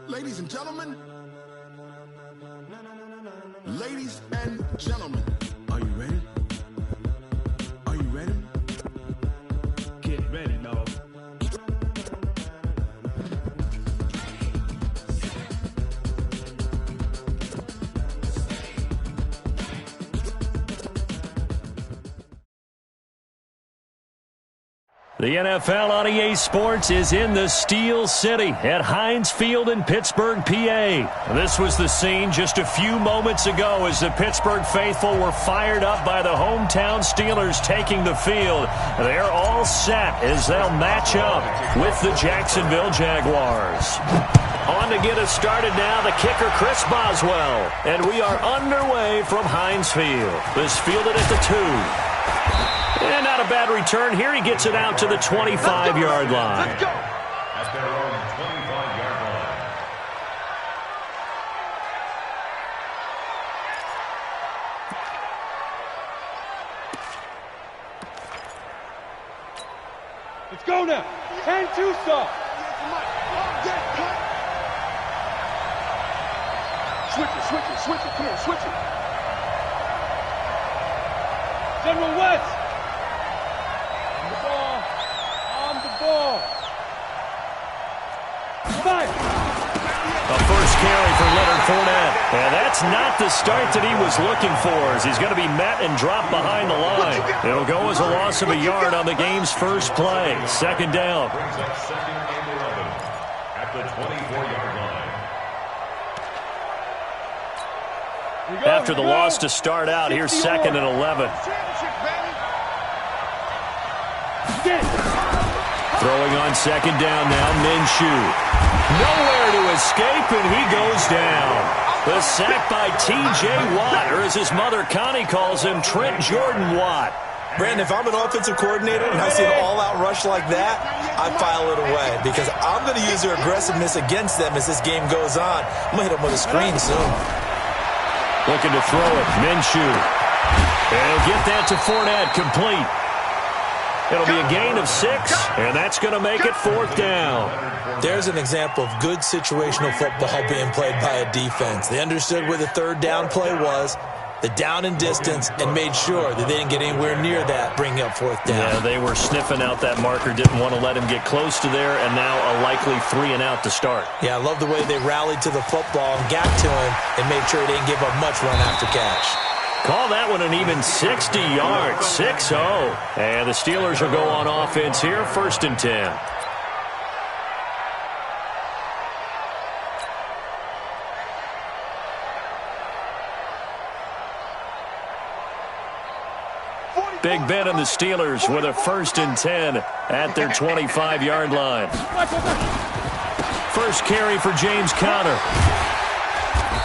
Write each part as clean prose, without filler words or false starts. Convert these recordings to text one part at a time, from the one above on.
Ladies and gentlemen, ladies and gentlemen, are you ready? Are you ready? Get ready, dog. The NFL on EA Sports is in the Steel City at Heinz Field in Pittsburgh, PA. This was the scene just a few moments ago as the Pittsburgh faithful were fired up by the hometown Steelers taking the field. They're all set as they'll match up with the Jacksonville Jaguars. On to get us started now, the kicker, Chris Boswell. And we are underway from Heinz Field. This fielded at the 2. And not a bad return here. He gets it out to the 25-yard line. Let's go. At their own 25-yard line. Let's go now. 10-2 stop. Switch it. Come here, switch it. General West. On the ball. Five. A first carry for Leonard Fournette. And that's not the start that he was looking for, as he's going to be met and dropped behind the line. It'll go as a loss of a yard on the game's first play. Second down. Brings up second and 11 at the 24-yard line. After the loss to start out, here's second and 11. Throwing on second down now, Minshew. Nowhere to escape, and he goes down. The sack by T.J. Watt, or as his mother Connie calls him, Trent Jordan Watt. Brandon, if I'm an offensive coordinator and I see an all-out rush like that, I file it away because I'm going to use their aggressiveness against them as this game goes on. I'm going to hit them with a screen soon. Looking to throw it, Minshew. And he'll get that to Fournette, complete. It'll be a gain of 6, and that's going to make it fourth down. There's an example of good situational football being played by a defense. They understood where the third down play was, the down and distance, and made sure that they didn't get anywhere near that, bringing up fourth down. Yeah, they were sniffing out that marker, didn't want to let him get close to there, and now a likely 3 and out to start. Yeah, I love the way they rallied to the football and got to him and made sure he didn't give up much run after catch. Call that one an even 60 yards, 6-0. And the Steelers will go on offense here, first and 10. Big Ben and the Steelers with a first and 10 at their 25-yard line. First carry for James Conner.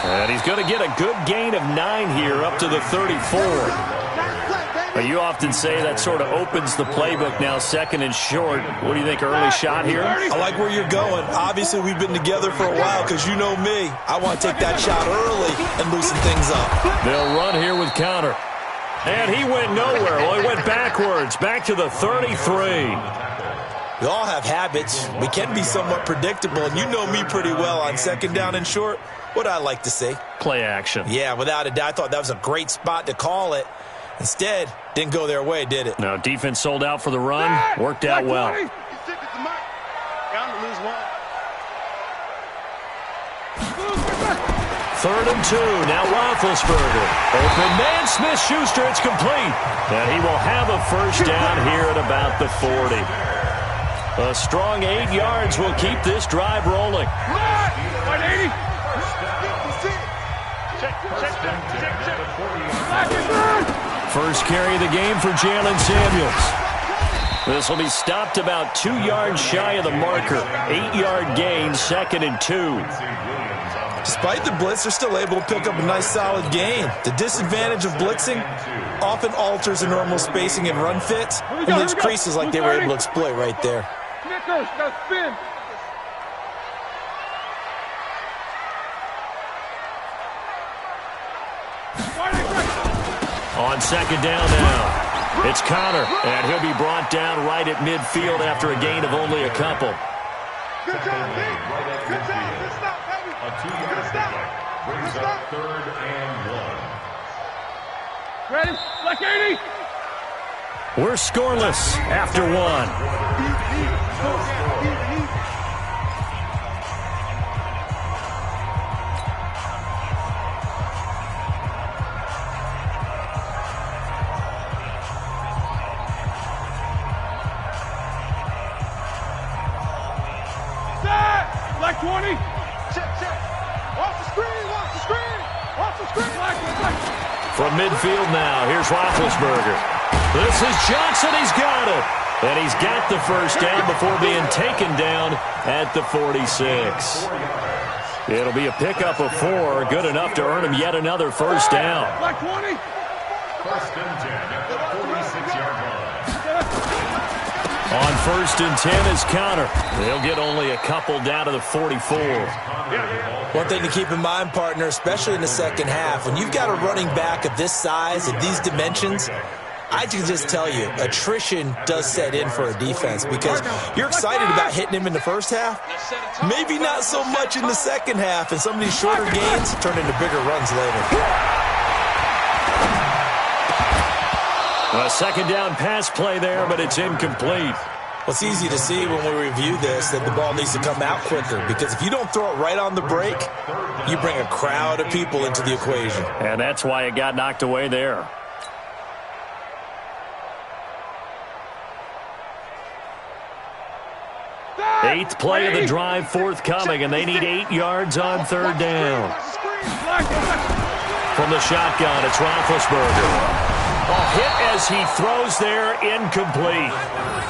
And he's going to get a good gain of 9 here up to the 34. You often say that sort of opens the playbook now, second and short. What do you think, early shot here? I like where you're going. Obviously, we've been together for a while because you know me. I want to take that shot early and loosen things up. They'll run here with Conner. And he went nowhere. Well, he went backwards, back to the 33. We all have habits. We can be somewhat predictable, and you know me pretty well on second down and short. What I like to see? Play action. Yeah, without a doubt. I thought that was a great spot to call it. Instead, didn't go their way, did it? No, defense sold out for the run. Worked out well. Third and 2. Now Roethlisberger. Open man, Smith-Schuster. It's complete. And he will have a first down here at about the 40. A strong 8 yards will keep this drive rolling. 180. First carry of the game for Jalen Samuels. This will be stopped about 2 yards shy of the marker. 8-yard gain, second and 2. Despite the blitz, they're still able to pick up a nice solid gain. The disadvantage of blitzing often alters the normal spacing and run fits and leaves creases like they were able to exploit right there. Snickers, now spin. On second down now, it's Conner, and he'll be brought down right at midfield after a gain of only a couple. Good job, Pete. Good job. Good stop, A 2-yard pickup brings up 3rd and 1. Ready? Like 80. We're scoreless after one. Like 20. Check. Off the screen. From midfield now, here's Roethlisberger. This is Johnson. He's got it. And he's got the first down before being taken down at the 46. It'll be a pickup of 4, good enough to earn him yet another first down. Like 20. First and 10 at the 46-yard line. On first and 10 is Counter. They'll get only a couple down to the 44. One thing to keep in mind, partner, especially in the second half, when you've got a running back of this size, of these dimensions, I can just tell you, attrition does set in for a defense because you're excited about hitting him in the first half. Maybe not so much in the second half, and some of these shorter gains turn into bigger runs later. A second down pass play there, but it's incomplete. Well, it's easy to see when we review this that the ball needs to come out quicker because if you don't throw it right on the break, you bring a crowd of people into the equation. And that's why it got knocked away there. Eighth play of the drive forthcoming, and they need 8 yards on third down. From the shotgun, it's Roethlisberger. A hit as he throws there, incomplete.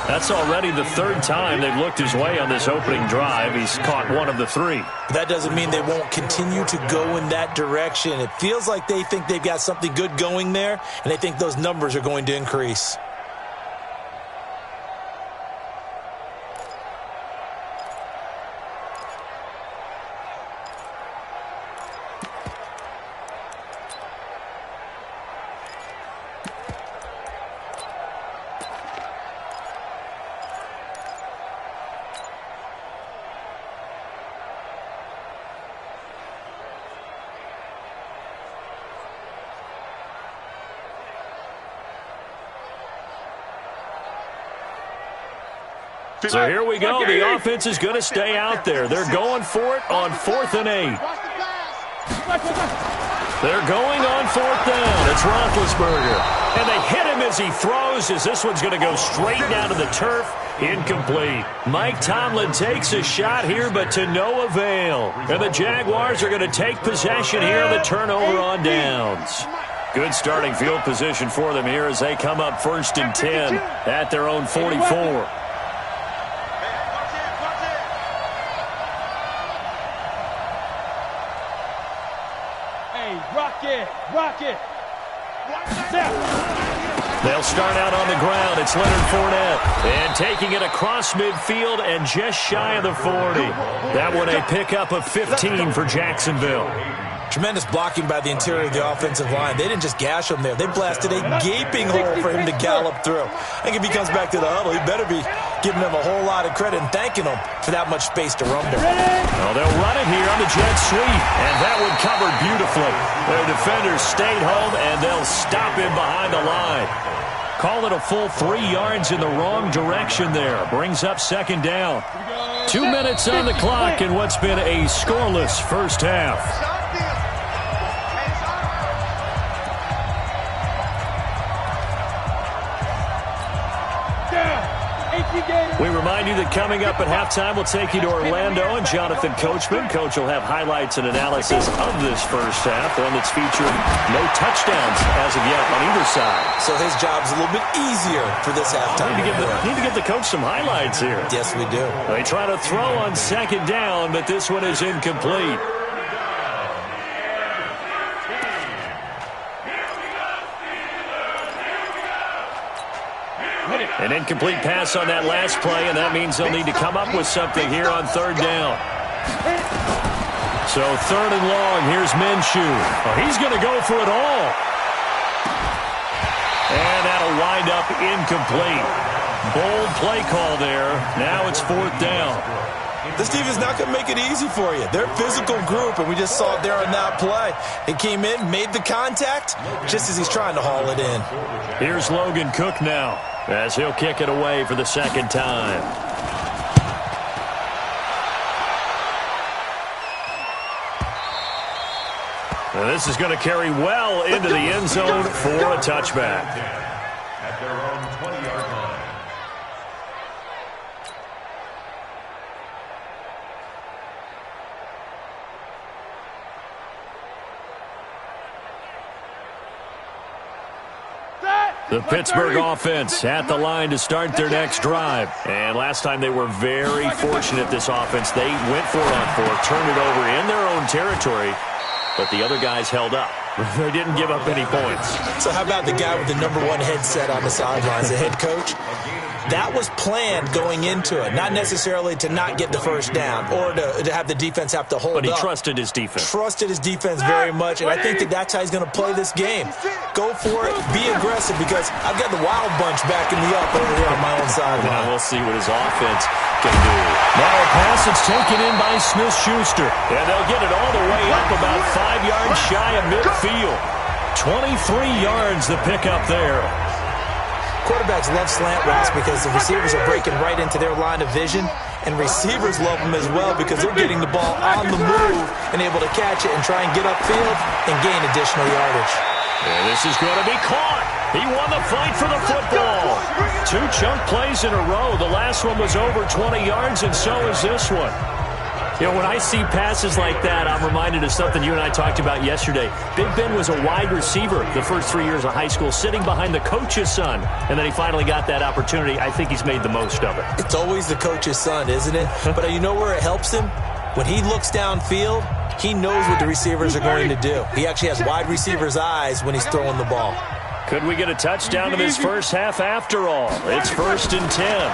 That's already the 3rd time they've looked his way on this opening drive. He's caught 1 of the 3. That doesn't mean they won't continue to go in that direction. It feels like they think they've got something good going there, and they think those numbers are going to increase. So here we go. The offense is going to stay out there. They're going for it on 4th and 8. They're going on 4th down. It's Roethlisberger. And they hit him as he throws, as this one's going to go straight down to the turf. Incomplete. Mike Tomlin takes a shot here, but to no avail. And the Jaguars are going to take possession here on the turnover on downs. Good starting field position for them here as they come up 1st and 10 at their own 44. Rock it. They'll start out on the ground. It's Leonard Fournette. And taking it across midfield and just shy of the 40. That one a pickup of 15 for Jacksonville. Tremendous blocking by the interior of the offensive line. They didn't just gash him there. They blasted a gaping hole for him to gallop through. I think if he comes back to the huddle, he better be giving them a whole lot of credit and thanking them for that much space to run there. Well, they'll run it here on the jet sweep, and that one covered beautifully. Their defenders stayed home, and they'll stop him behind the line. Call it a full 3 yards in the wrong direction there. Brings up 2nd down. 2 minutes on the clock in what's been a scoreless first half. We remind you that coming up at halftime, we'll take you to Orlando and Jonathan Coachman. Coach will have highlights and analysis of this first half, one that's featured no touchdowns as of yet on either side. So his job's a little bit easier for this halftime. Need to give the coach some highlights here. Yes, we do. They try to throw on 2nd down, but this one is incomplete. An incomplete pass on that last play, and that means they'll need to come up with something here on 3rd down. So 3rd and long, here's Minshew. Oh, he's going to go for it all. And that'll wind up incomplete. Bold play call there. Now it's 4th down. This defense is not going to make it easy for you. They're a physical group, and we just saw it there on that play. He came in, made the contact, just as he's trying to haul it in. Here's Logan Cook now, as he'll kick it away for the second time. Now this is going to carry well into the end zone for a touchback. At their own 20-yard line. The Pittsburgh offense at the line to start their next drive. And last time they were very fortunate, this offense. They went for it on fourth, turned it over in their own territory, but the other guys held up. They didn't give up any points. So how about the guy with the #1 headset on the sidelines, the head coach? That was planned going into it, not necessarily to not get the first down or to have the defense have to hold up. But he trusted his defense. Trusted his defense very much, and I think that's how he's going to play this game. Go for it, be aggressive, because I've got the wild bunch backing me up over here on my own sideline. Now we'll see what his offense can do. Now a pass is taken in by Smith-Schuster, and they'll get it all the way up about 5 yards shy of midfield. 23 yards the pickup there. Quarterbacks love slant routes because the receivers are breaking right into their line of vision, and receivers love them as well because they're getting the ball on the move and able to catch it and try and get upfield and gain additional yardage. And this is going to be caught. He won the fight for the football. 2 chunk plays in a row. The last one was over 20 yards, and so is this one. You know, when I see passes like that, I'm reminded of something you and I talked about yesterday. Big Ben was a wide receiver the first 3 years of high school, sitting behind the coach's son, and then he finally got that opportunity. I think he's made the most of it. It's always the coach's son, isn't it? But you know where it helps him? When he looks downfield, he knows what the receivers are going to do. He actually has wide receivers' eyes when he's throwing the ball. Could we get a touchdown in this first half after all? It's 1st and 10.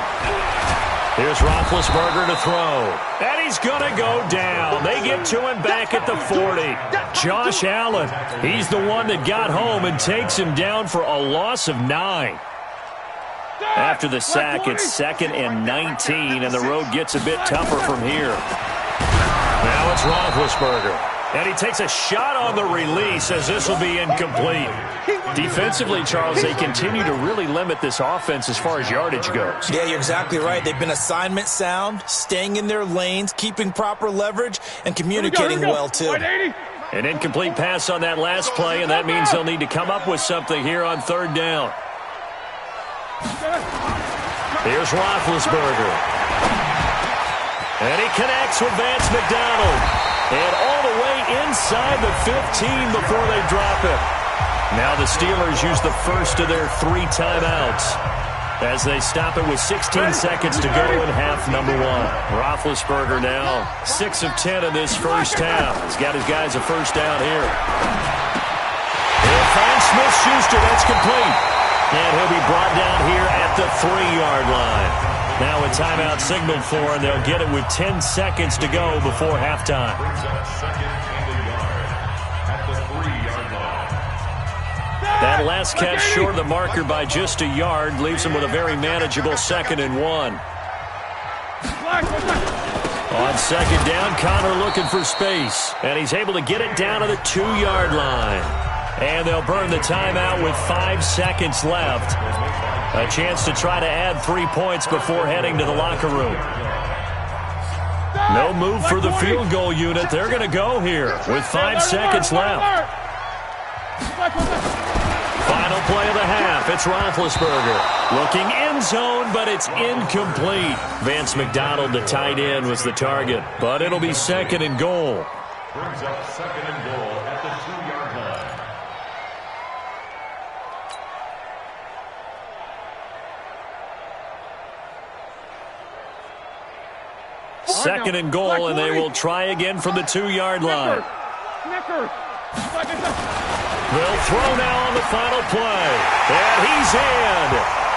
Here's Roethlisberger to throw. And he's going to go down. They get to him back at the 40. Josh Allen, he's the one that got home and takes him down for a loss of 9. After the sack, it's 2nd and 19, and the road gets a bit tougher from here. Now it's Roethlisberger. And he takes a shot on the release as this will be incomplete. Defensively, Charles, they continue to really limit this offense as far as yardage goes. Yeah, you're exactly right. They've been assignment sound, staying in their lanes, keeping proper leverage, and communicating well, too. An incomplete pass on that last play, and that means they'll need to come up with something here on 3rd down. Here's Roethlisberger. And he connects with Vance McDonald. And all the way inside the 15 before they drop it. Now the Steelers use the first of their 3 timeouts as they stop it with 16 seconds to go in half number 1. Roethlisberger now 6 of 10 in this first half. He's got his guys a first down here. He'll find Smith-Schuster. That's complete. And he'll be brought down here at the 3-yard line. Now a timeout signaled for, and they'll get it with 10 seconds to go before halftime. Brings up 2nd and a yard at the 3-yard line. That last catch short of the marker by just a yard leaves him with a very manageable 2nd and 1. On 2nd down, Connor looking for space, and he's able to get it down to the 2-yard line. And they'll burn the timeout with 5 seconds left. A chance to try to add 3 points before heading to the locker room. No move for the field goal unit. They're going to go here with 5 seconds left. Final play of the half. It's Roethlisberger. Looking end zone, but it's incomplete. Vance McDonald, the tight end, was the target. But it'll be 2nd and goal. Brings up 2nd and goal at the 2-yard line. Second and goal, and they will try again from the 2-yard line. They'll throw now on the final play. And he's in.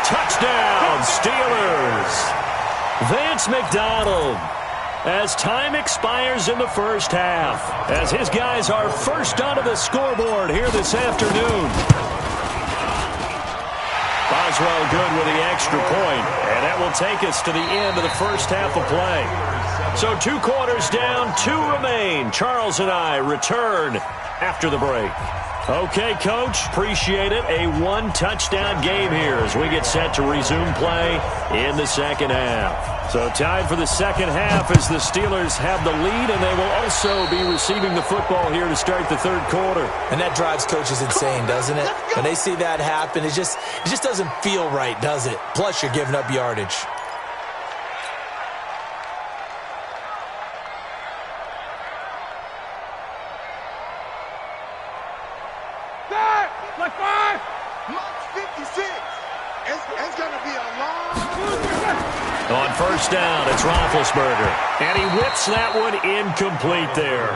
Touchdown, Steelers. Vance McDonald, as time expires in the first half, as his guys are first onto the scoreboard here this afternoon. Boswell good with the extra point, and that will take us to the end of the first half of play. So 2 quarters down, 2 remain. Charles and I return after the break. Okay, Coach, appreciate it. A 1-touchdown game here as we get set to resume play in the second half. So time for the second half as the Steelers have the lead, and they will also be receiving the football here to start the third quarter. And that drives coaches insane, doesn't it? When they see that happen, it just doesn't feel right, does it? Plus, you're giving up yardage. Like 5. Mark 56. It's going to be a long... On first down, it's Roethlisberger. And he whips that one incomplete there.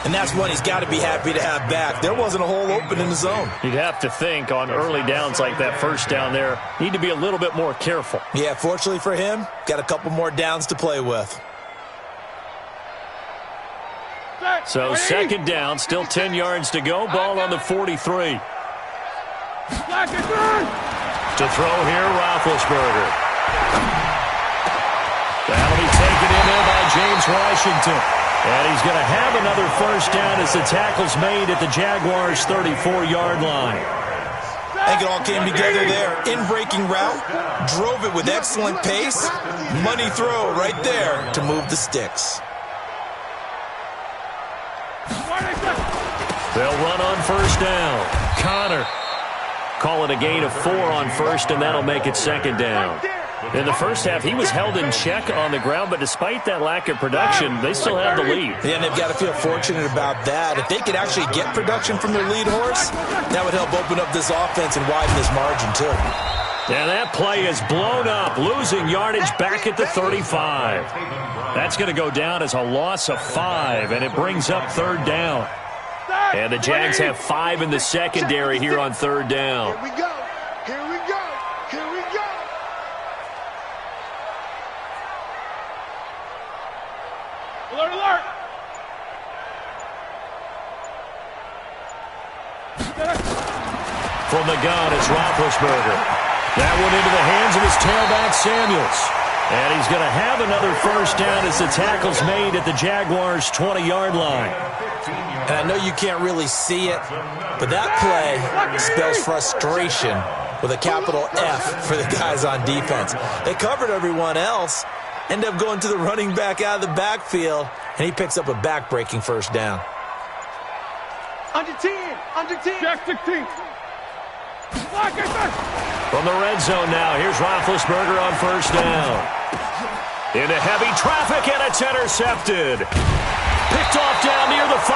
And that's one he's got to be happy to have back. There wasn't a hole open in the zone. You'd have to think on early downs like that first down there, need to be a little bit more careful. Yeah, fortunately for him, got a couple more downs to play with. So second down, still 10 yards to go. Ball on the 43. To throw here, Roethlisberger. That'll be taken in there by James Washington. And he's going to have another first down as the tackle's made at the Jaguars' 34-yard line. I think it all came together there. In-breaking route, drove it with excellent pace. Money throw right there to move the sticks. They'll run on first down. Connor. Call it a gain of 4 on first, and that'll make it second down. In the first half, he was held in check on the ground, but despite that lack of production, they still have the lead. Yeah, and they've got to feel fortunate about that. If they could actually get production from their lead horse, that would help open up this offense and widen this margin, too. And that play is blown up, losing yardage back at the 35. That's going to go down as a loss of 5, and it brings up third down. And the Jags have 5 in the secondary here on third down. Here we go. Here we go. Here we go. Alert, alert. From the gun, it's Roethlisberger. That one into the hands of his tailback, Samuels. And he's going to have another first down as the tackle's made at the Jaguars' 20-yard line. And I know you can't really see it, but that play spells frustration with a capital F for the guys on defense. They covered everyone else, end up going to the running back out of the backfield, and he picks up a back-breaking first down. Under 10. Under 10. Jack 16. From the red zone now, here's Roethlisberger on first down. Into heavy traffic, and it's intercepted. Picked off down near the 5.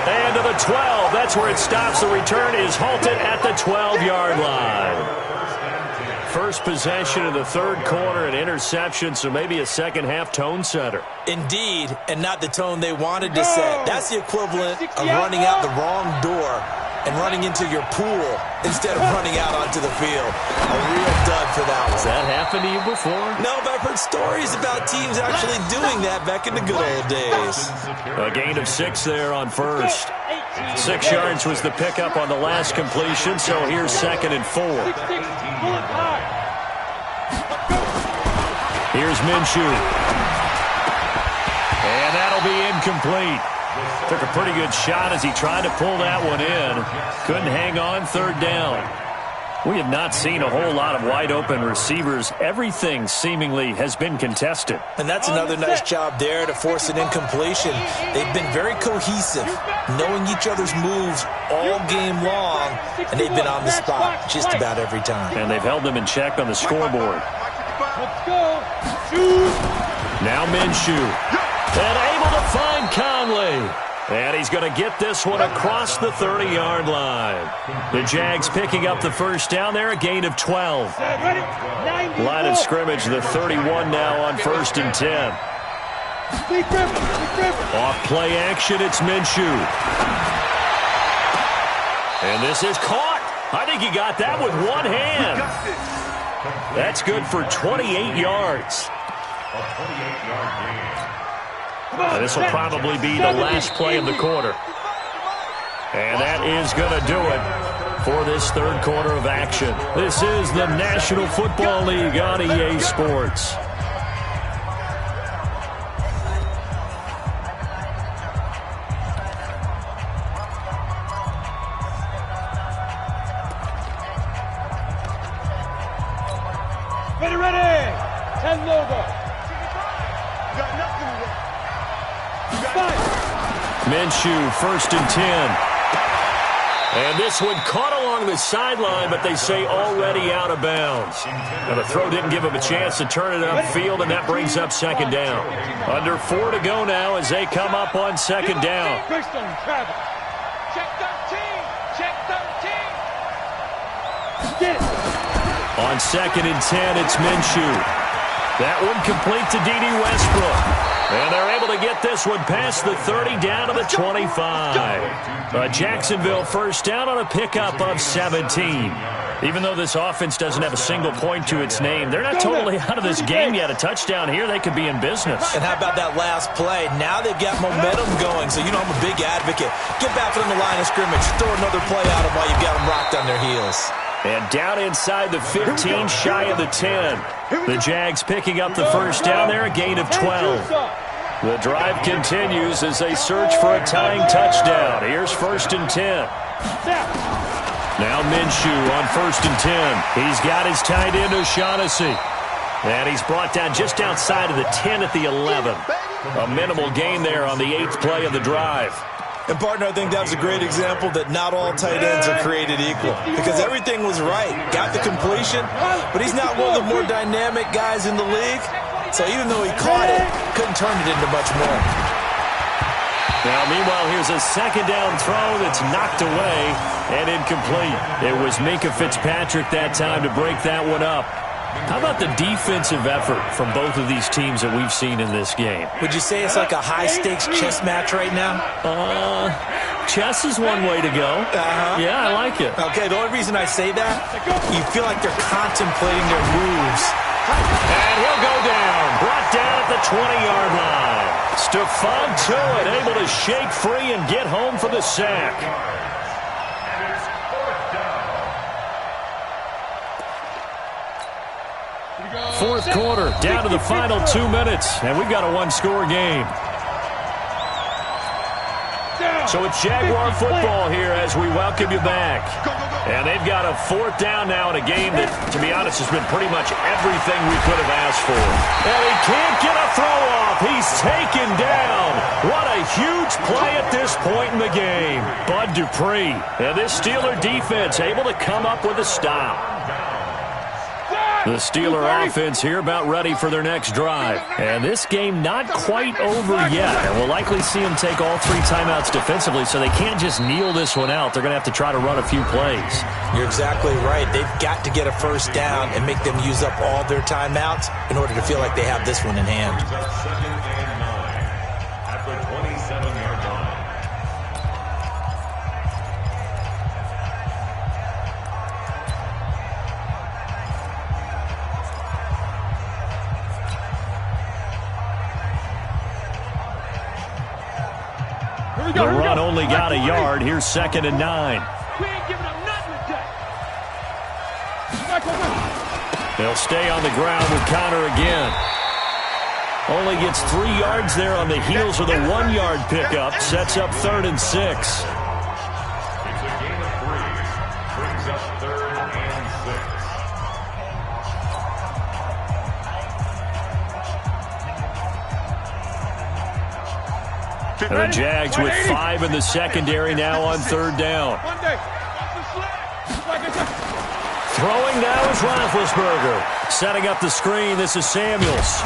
And to the 12. That's where it stops. The return is halted at the 12-yard line. First possession of the third quarter, an interception, so maybe a second-half tone setter. Indeed, and not the tone they wanted to set. That's the equivalent of running out the wrong door and running into your pool instead of running out onto the field. A real dud for that one. Has that happened to you before? No, but I've heard stories about teams actually doing that back in the good old days. A gain of 6 there on first. 6 yards was the pickup on the last completion, so here's second and 4. Here's Minshew. And that'll be incomplete. Took a pretty good shot as he tried to pull that one in. Couldn't hang on, third down. We have not seen a whole lot of wide-open receivers. Everything seemingly has been contested. And that's another nice job there to force an incompletion. They've been very cohesive, knowing each other's moves all game long, and they've been on the spot just about every time. And they've held them in check on the scoreboard. Let's go. Shoot. Now Minshew. And able to find Conley. And he's going to get this one across the 30-yard line. The Jags picking up the first down there, a gain of 12. Line of scrimmage, the 31 now on first and 10. Off play action, it's Minshew. And this is caught. I think he got that with one hand. That's good for 28 yards. A 28-yard gain. This will probably be the last play of the quarter. And that is going to do it for this third quarter of action. This is the National Football League on EA Sports. Minshew, 1st and 10. And this one caught along the sideline, but they say already out of bounds. Now the throw didn't give him a chance to turn it upfield, and that brings up 2nd down. Under 4 to go now as they come up on 2nd down. Check 13. Check 13. Get it. On 2nd and 10, it's Minshew. That one complete to D.D. Westbrook. And they're able to get this one past the 30 down to the 25. Jacksonville 1st down on a pickup of 17. Even though this offense doesn't have a single point to its name, they're not totally out of this game yet. A touchdown here, they could be in business. And how about that last play? Now they've got momentum going, so you know I'm a big advocate. Get back on the line of scrimmage. Throw another play at them while you've got them rocked on their heels. And down inside the 15, shy of the 10. The Jags picking up the 1st down there, a gain of 12. The drive continues as they search for a tying touchdown. Here's 1st and 10. Now Minshew on 1st and 10. He's got his tight end O'Shaughnessy. And he's brought down just outside of the 10 at the 11. A minimal gain there on the 8th play of the drive. And, partner, I think that was a great example that not all tight ends are created equal. Because everything was right. Got the completion, but he's not one of the more dynamic guys in the league. So even though he caught it, couldn't turn it into much more. Now, meanwhile, here's a 2nd down throw that's knocked away and incomplete. It was Minkah Fitzpatrick that time to break that one up. How about the defensive effort from both of these teams that we've seen in this game? Would you say it's like a high-stakes chess match right now? Chess is one way to go. Yeah, I like it. Okay, the only reason I say that, you feel like they're contemplating their moves. And he'll go down. Brought down at the 20-yard line. Stephon Tuitt able to shake free and get home for the sack. 4th quarter, down to the final 2 minutes, and we've got a 1-score game. So it's Jaguar football here as we welcome you back. And they've got a 4th down now in a game that, to be honest, has been pretty much everything we could have asked for. And he can't get a throw off. He's taken down. What a huge play at this point in the game. Bud Dupree. And this Steeler defense able to come up with a stop. The Steeler offense here about ready for their next drive. And this game not quite over yet. And we'll likely see them take all 3 timeouts defensively, so they can't just kneel this one out. They're going to have to try to run a few plays. You're exactly right. They've got to get a 1st down and make them use up all their timeouts in order to feel like they have this one in hand. 2nd and 9 at the 27-yard line. The run only got a yard. Here's 2nd and 9. We ain't giving up nothing today. They'll stay on the ground with Connor again. Only gets 3 yards there on the heels of the 1-yard pickup. Sets up 3rd and 6. It's a gain of 3. Brings up 3rd and 6. And the Jags with 5 in the secondary now on 3rd down. Throwing now is Roethlisberger. Setting up the screen, this is Samuels.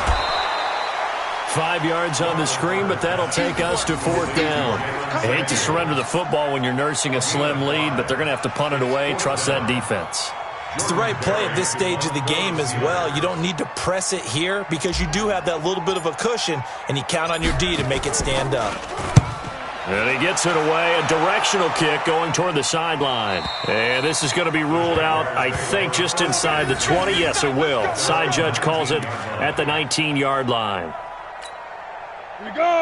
5 yards on the screen, but that'll take us to 4th down. I hate to surrender the football when you're nursing a slim lead, but they're going to have to punt it away. Trust that defense. It's the right play at this stage of the game as well. You don't need to press it here because you do have that little bit of a cushion, and you count on your D to make it stand up. And he gets it away. A directional kick going toward the sideline. And this is going to be ruled out, I think, just inside the 20. Yes, it will. Side judge calls it at the 19-yard line.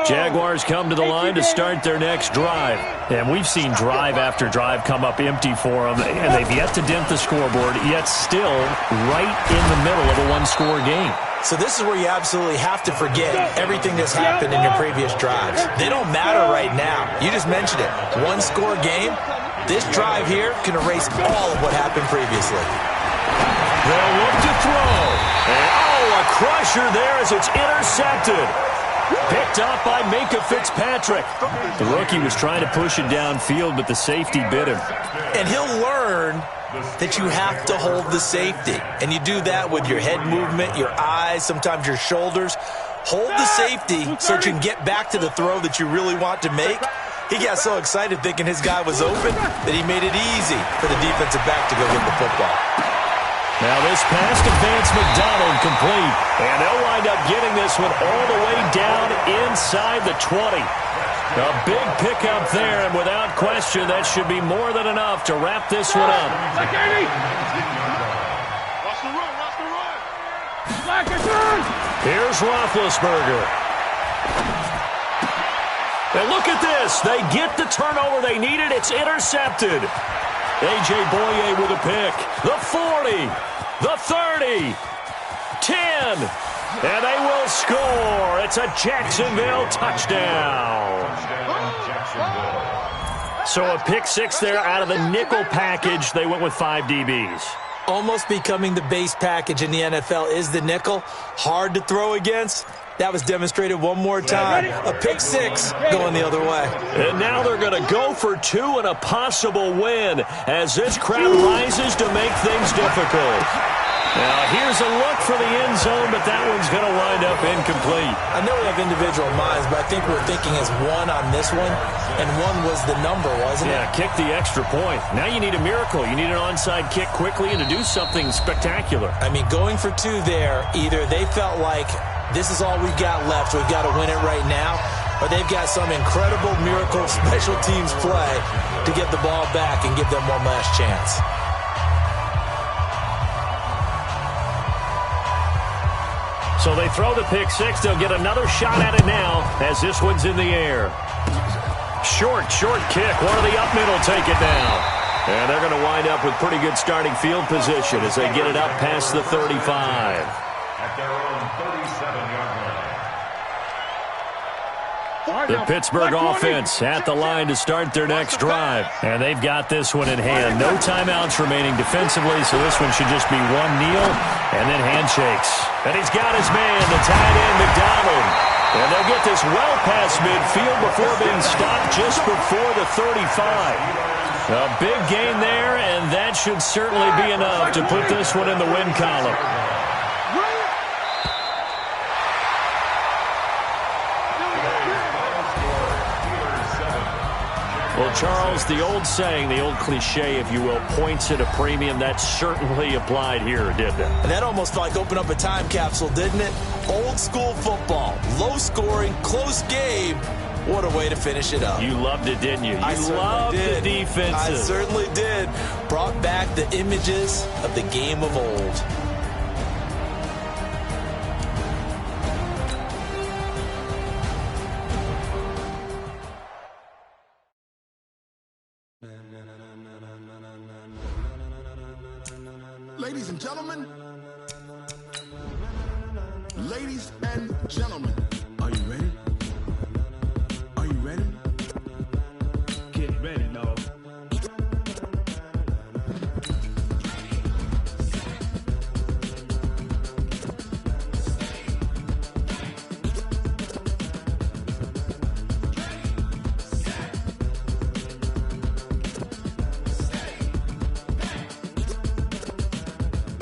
Jaguars come to the line to start their next drive. And we've seen drive after drive come up empty for them. And they've yet to dent the scoreboard, yet still right in the middle of a 1-score game. So this is where you absolutely have to forget everything that's happened in your previous drives. They don't matter right now. You just mentioned it. 1-score game. This drive here can erase all of what happened previously. They'll look to throw. And, oh, Oh, a crusher there as it's intercepted. Picked up by Minka Fitzpatrick. The rookie was trying to push it downfield, but the safety bit him. And he'll learn that you have to hold the safety. And you do that with your head movement, your eyes, sometimes your shoulders. Hold the safety so that you can get back to the throw that you really want to make. He got so excited thinking his guy was open that he made it easy for the defensive back to go get the football. Now this pass to Vance McDonald complete. And they'll wind up getting this one all the way down inside the 20. A big pickup there, and without question, that should be more than enough to wrap this one up. Watch the run. Here's Roethlisberger. And look at this. They get the turnover they needed. It's intercepted. A.J. Boye with a pick. The 40. The 30. 10. And they will score. It's a Jacksonville touchdown. So a pick six there out of the nickel package. They went with 5 DBs. Almost becoming the base package in the NFL is the nickel. Hard to throw against. That was demonstrated one more time. A pick six going the other way. And now they're going to go for 2 and a possible win as this crowd rises to make things difficult. Now here's a look for the end zone, but that one's going to wind up incomplete. I know we have individual minds, but I think we're thinking as one on this one, and 1 was the number, wasn't it? Yeah, kick the extra point. Now you need a miracle. You need an onside kick quickly and to do something spectacular. I mean, going for 2 there, either they felt like this is all we've got left, we've got to win it right now, or they've got some incredible miracle special teams play to get the ball back and give them one last chance. So they throw the pick six. They'll get another shot at it now as this one's in the air. Short kick. One of the up middle take it down. And they're going to wind up with pretty good starting field position as they get it up past the 35. At their own 37-yard line. The Pittsburgh offense at the line to start their next drive. And they've got this one in hand. No timeouts remaining defensively, so this one should just be one kneel and then handshakes. And he's got his man, the tight end, McDonald. And they'll get this well past midfield before being stopped just before the 35. A big gain there, and that should certainly be enough to put this one in the win column. Well, Charles, the old saying, the old cliche, if you will, points at a premium, that certainly applied here, didn't it? And that almost like opened up a time capsule, didn't it? Old school football, low scoring, close game. What a way to finish it up. You loved it, didn't you? You loved the defenses. I certainly did. Brought back the images of the game of old. Ladies and gentlemen, are you ready? Are you ready? Get ready, no.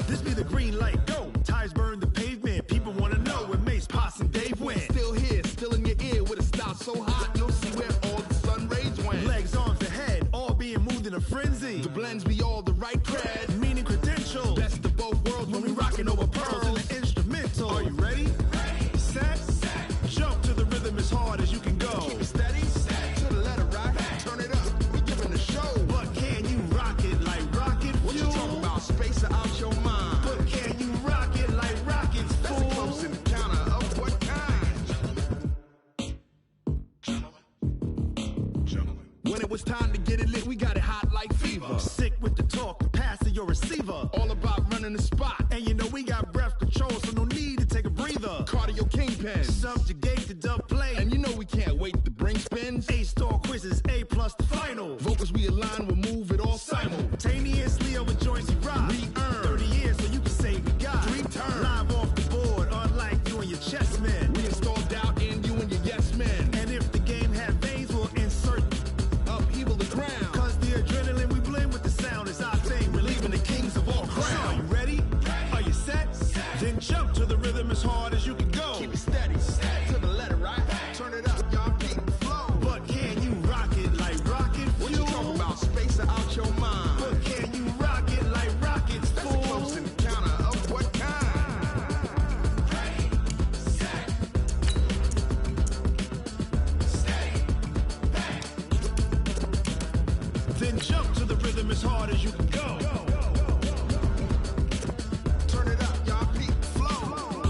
This be the green light, go. Tires burn the pavement. People want to know when Mace, Potts, and Dave went. Still here, still in your ear with a style so hot, you'll see where all the sun rays went. Legs, arms, and head, all being moved in a frenzy. The blends be all the right cred, meaning credentials. Best of both worlds when we rockin' over pearls in the instrumental. Are you ready? Set. Jump to the rhythm as hard as you can go. Keep it steady. To the letter, right? Turn it up. We giving the show. But can you rock it like rocket fuel? What you talking about? Space out your mind. But can you rock it like rockets, fool? That's a close encounter of what kind? Gentlemen. When it was time to get it lit, we got it hot like fever. Sick with the talk, the pass to your receiver. All about running the spot. And you know we got breath control, so no need to take a breather. Cardio kingpin, subjugate the dub play. And you know we can't wait to bring spins. A-star quizzes, A+ the final. Vocals we align, we'll move it all simultaneously over joints we rock. We earn 30 years, so you can say we got 3 turns. Live off the board, Then jump to the rhythm as hard as you can go. Turn it up, y'all. Peak flow.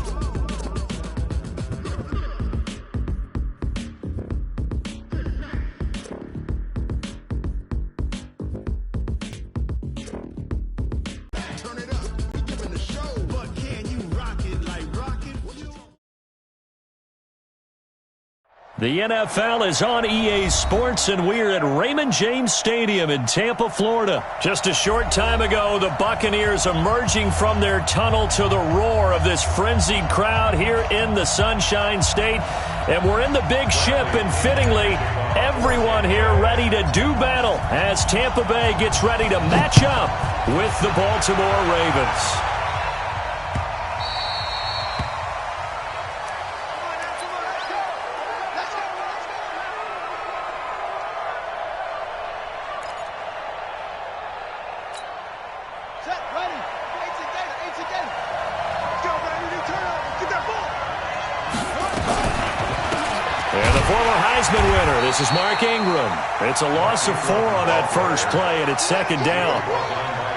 Turn it up. We giving the show. But can you rock it like rocket? The NFL is on EA Sports, and we're at Raymond James Stadium in Tampa, Florida. Just a short time ago, the Buccaneers emerging from their tunnel to the roar of this frenzied crowd here in the Sunshine State. And we're in the big ship, and fittingly, everyone here ready to do battle as Tampa Bay gets ready to match up with the Baltimore Ravens. This is Mark Ingram. It's a loss of 4 on that first play, and it's second down.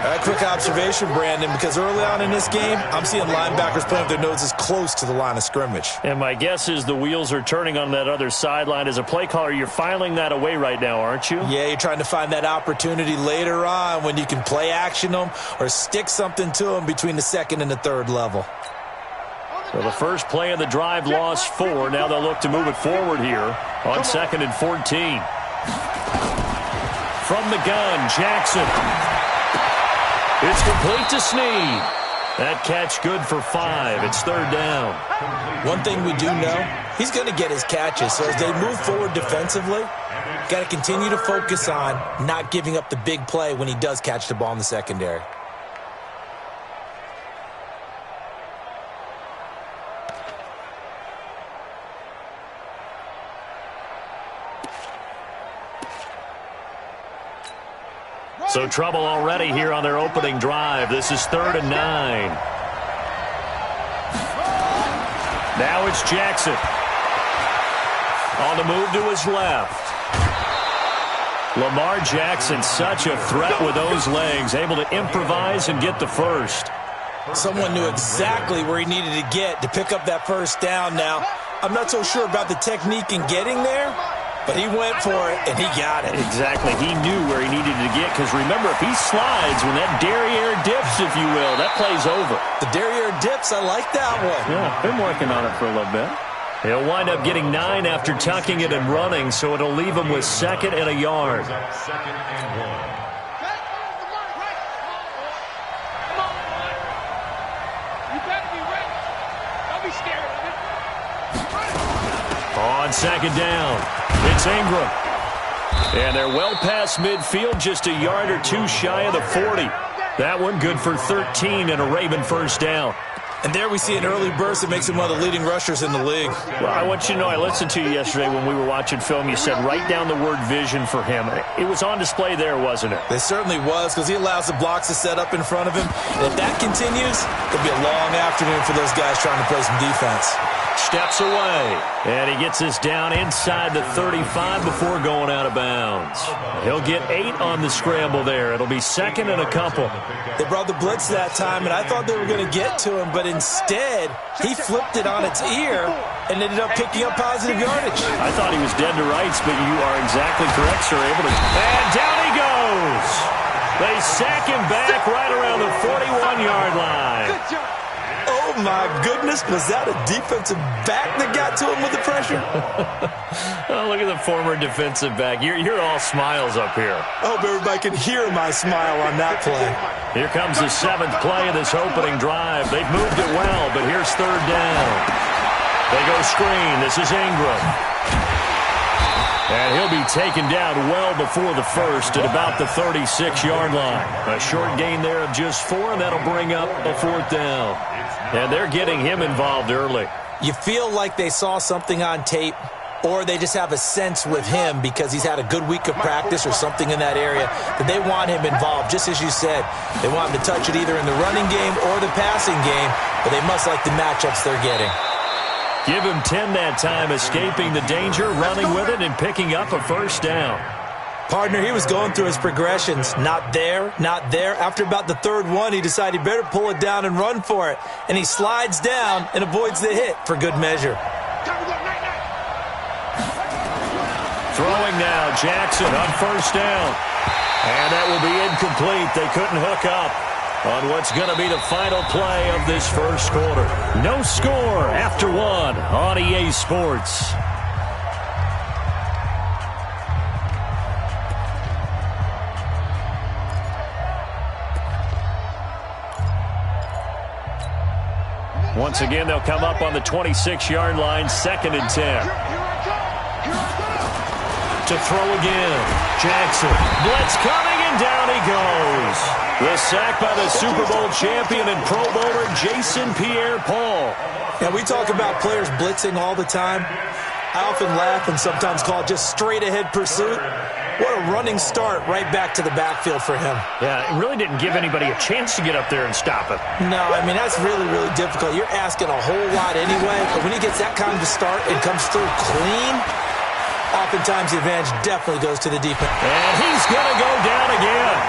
A quick observation, Brandon, because early on in this game, I'm seeing linebackers playing with their noses close to the line of scrimmage. And my guess is the wheels are turning on that other sideline. As a play caller, you're filing that away right now, aren't you? Yeah, you're trying to find that opportunity later on when you can play action them or stick something to them between the second and the third level. Well, the first play of the drive lost 4. Now they'll look to move it forward here on 2nd and 14. From the gun, Jackson. It's complete to Snead. That catch good for 5. It's third down. One thing we do know, he's going to get his catches. So as they move forward defensively, got to continue to focus on not giving up the big play when he does catch the ball in the secondary. So trouble already here on their opening drive. This is 3rd and 9. Now it's Jackson. On the move to his left. Lamar Jackson, such a threat with those legs, able to improvise and get the first. Someone knew exactly where he needed to get to pick up that first down. Now, I'm not so sure about the technique in getting there, but he went for it, and he got it. Exactly. He knew where he needed to get, because remember, if he slides, when that derriere dips, if you will, that play's over. The derriere dips, I like that one. Yeah, been working on it for a little bit. He'll wind up getting 9 after tucking it and running, so it'll leave him with 2nd and a yard. 2nd and 1. On 2nd down, it's Ingram. And they're well past midfield, just a yard or 2 shy of the 40. That one good for 13 and a Raven first down. And there we see an early burst that makes him one of the leading rushers in the league. Well, I want you to know, I listened to you yesterday when we were watching film. You said write down the word vision for him. It was on display there, wasn't it? It certainly was, because he allows the blocks to set up in front of him. And if that continues, it'll be a long afternoon for those guys trying to play some defense. Steps away, and he gets us down inside the 35 before going out of bounds. He'll get 8 on the scramble there. It'll be 2nd and a couple. They brought the blitz that time, and I thought they were going to get to him, but instead, he flipped it on its ear and ended up picking up positive yardage. I thought he was dead to rights, but you are exactly correct, sir. And down he goes. They sack him back right around the 41-yard line. Good job. Oh, my goodness. Was that a defensive back that got to him with the pressure? Oh, look at the former defensive back. You're all smiles up here. I hope everybody can hear my smile on that play. Here comes the 7th play of this opening drive. They've moved it well, but here's 3rd down. They go screen. This is Ingram. And he'll be taken down well before the first at about the 36-yard line. A short gain there of just 4, and that'll bring up a 4th down. And they're getting him involved early. You feel like they saw something on tape, or they just have a sense with him because he's had a good week of practice or something in that area that they want him involved. Just as you said, they want him to touch it either in the running game or the passing game, but they must like the matchups they're getting. Give him 10 that time, escaping the danger, running with it, and picking up a first down. Partner, he was going through his progressions. Not there, not there. After about the third one, he decided he better pull it down and run for it. And he slides down and avoids the hit for good measure. Throwing now, Jackson on first down. And that will be incomplete. They couldn't hook up on what's going to be the final play of this first quarter. No score after one on EA Sports. Once again, they'll come up on the 26-yard line, 2nd and 10. To throw again. Jackson. Blitz coming, and down he goes. The sack by the Super Bowl champion and Pro Bowler Jason Pierre-Paul. And we talk about players blitzing all the time. I often laugh and sometimes call it just straight-ahead pursuit. What a running start right back to the backfield for him. Yeah, it really didn't give anybody a chance to get up there and stop it. No, I mean, that's really, really difficult. You're asking a whole lot anyway, but when he gets that kind of a start and comes through clean, oftentimes the advantage definitely goes to the defense. And he's going to go down again.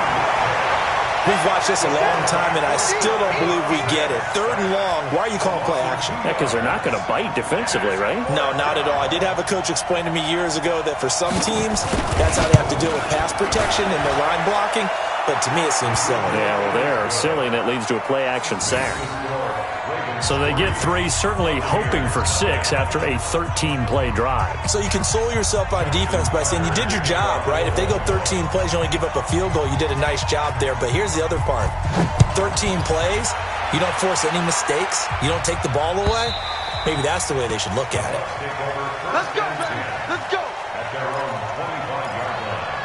We've watched this a long time, and I still don't believe we get it. 3rd and long, why are you calling play action? Yeah, because they're not going to bite defensively, right? No, not at all. I did have a coach explain to me years ago that for some teams, that's how they have to deal with pass protection and their line blocking, but to me it seems silly. Yeah, well, they're silly, and it leads to a play action sack. So they get 3, certainly hoping for 6 after a 13-play drive. So you console yourself on defense by saying you did your job, right? If they go 13 plays, you only give up a field goal, you did a nice job there. But here's the other part. 13 plays, you don't force any mistakes, you don't take the ball away. Maybe that's the way they should look at it. Let's go, man. Let's go. At their own 25-yard line.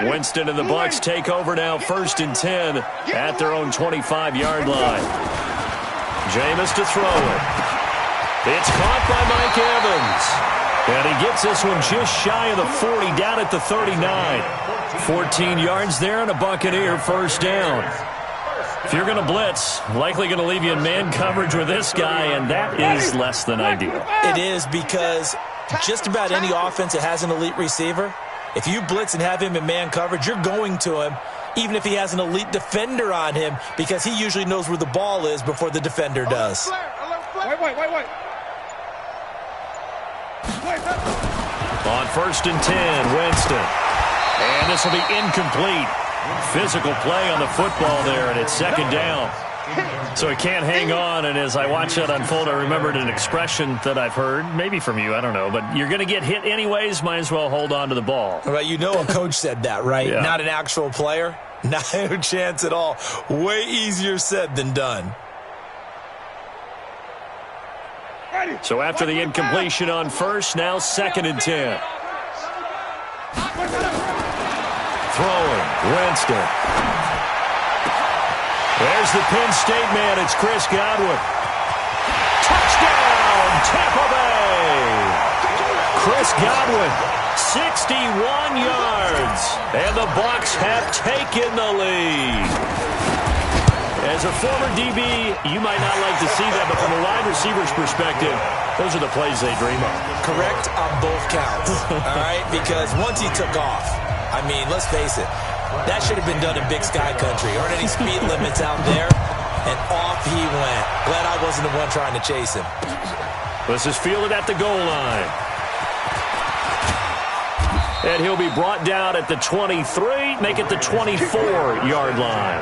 Winston and the Bucs take over now, 1st and 10 at their own 25-yard line. Jameis to throw it. It's caught by Mike Evans. And he gets this one just shy of the 40, down at the 39. 14 yards there and a Buccaneer first down. If you're going to blitz, likely going to leave you in man coverage with this guy, and that is less than ideal. It is, because just about any offense that has an elite receiver, if you blitz and have him in man coverage, you're going to him, even if he has an elite defender on him, because he usually knows where the ball is before the defender does. Wait. On 1st and 10, Winston. And this will be incomplete. Physical play on the football there, and it's 2nd down. So he can't hang on, and as I watch that unfold, I remembered an expression that I've heard, maybe from you, I don't know, but you're going to get hit anyways, might as well hold on to the ball. Right, you know a coach said that, right? Yeah. Not an actual player. Not a chance at all. Way easier said than done. So after the incompletion on 1st, now 2nd and 10. Throwing, Winston. There's the Penn State man. It's Chris Godwin. Touchdown, Tampa Bay. Chris Godwin, 61 yards. And the Bucs have taken the lead. As a former DB, you might not like to see that, but from a wide receiver's perspective, those are the plays they dream of. Correct on both counts, all right? Because once he took off, I mean, let's face it, that should have been done in Big Sky Country. Aren't any speed limits out there? And off he went. Glad I wasn't the one trying to chase him. This is fielded at the goal line. And he'll be brought down at the 23, make it the 24-yard line.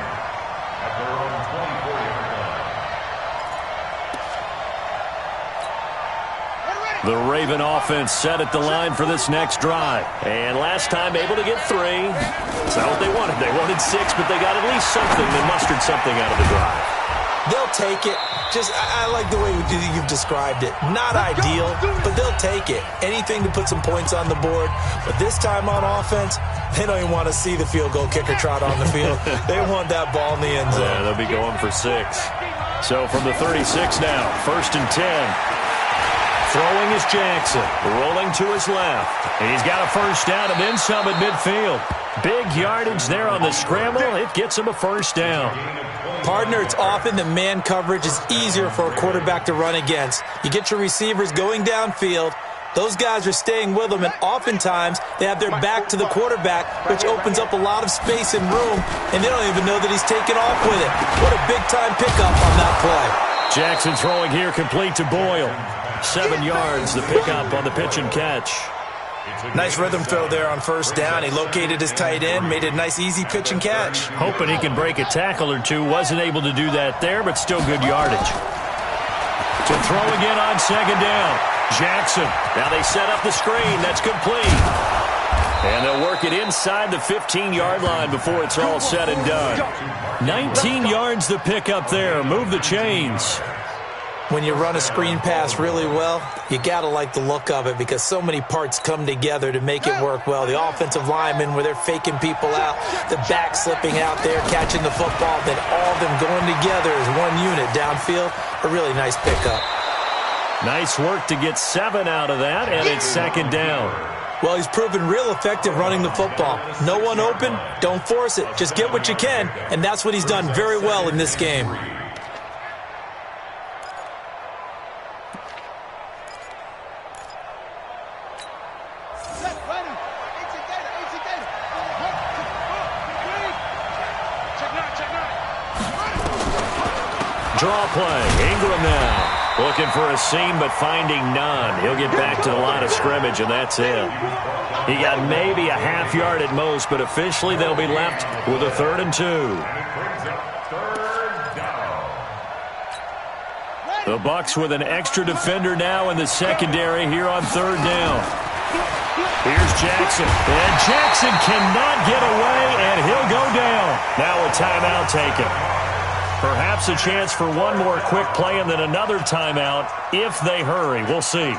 The Raven offense set at the line for this next drive. And last time able to get 3. It's not what they wanted. They wanted 6, but they got at least something. They mustered something out of the drive. They'll take it. I like the way you've described it. Not ideal, but they'll take it. Anything to put some points on the board. But this time on offense, they don't even want to see the field goal kicker trot on the field. They want that ball in the end zone. Yeah, they'll be going for 6. So from the 36 now, 1st and 10. Throwing is Jackson, rolling to his left. He's got a first down and then some at midfield. Big yardage there on the scramble. It gets him a first down. Partner, it's often that man coverage is easier for a quarterback to run against. You get your receivers going downfield. Those guys are staying with them, and oftentimes they have their back to the quarterback, which opens up a lot of space and room, and they don't even know that he's taken off with it. What a big-time pickup on that play. Jackson throwing here complete to Boyle. 7 yards, the pickup on the pitch and catch. Nice rhythm throw there on first down. He located his tight end, made it a nice, easy pitch and catch. Hoping he can break a tackle or two. Wasn't able to do that there, but still good yardage. To throw again on second down. Jackson. Now they set up the screen. That's complete. And they'll work it inside the 15-yard line before it's all said and done. 19 yards the pickup there. Move the chains. When you run a screen pass really well, you got to like the look of it because so many parts come together to make it work well. The offensive linemen where they're faking people out, the back slipping out there, catching the football, then all of them going together as one unit downfield. A really nice pickup. Nice work to get 7 out of that, and it's second down. Well, he's proven real effective running the football. No one open, don't force it. Just get what you can, and that's what he's done very well in this game. Draw play. Ingram now. Looking for a seam, but finding none. He'll get back to the line of scrimmage, and that's it. He got maybe a half yard at most, but officially they'll be left with a 3rd and 2. The Bucs with an extra defender now in the secondary here on 3rd down. Here's Jackson. And Jackson cannot get away, and he'll go down. Now a timeout taken. Perhaps a chance for one more quick play and then another timeout if they hurry. We'll see.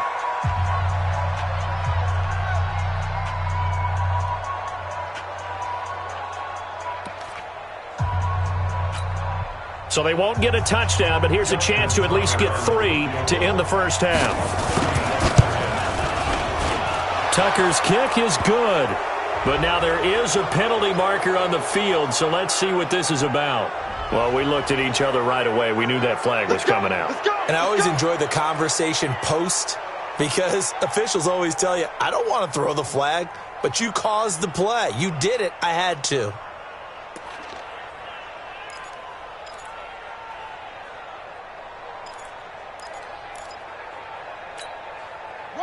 So they won't get a touchdown, but here's a chance to at least get 3 to end the first half. Tucker's kick is good, but now there is a penalty marker on the field, so let's see what this is about. Well, we looked at each other right away. We knew that flag was coming out. And I always enjoy the conversation post because officials always tell you, I don't want to throw the flag, but you caused the play. You did it. I had to.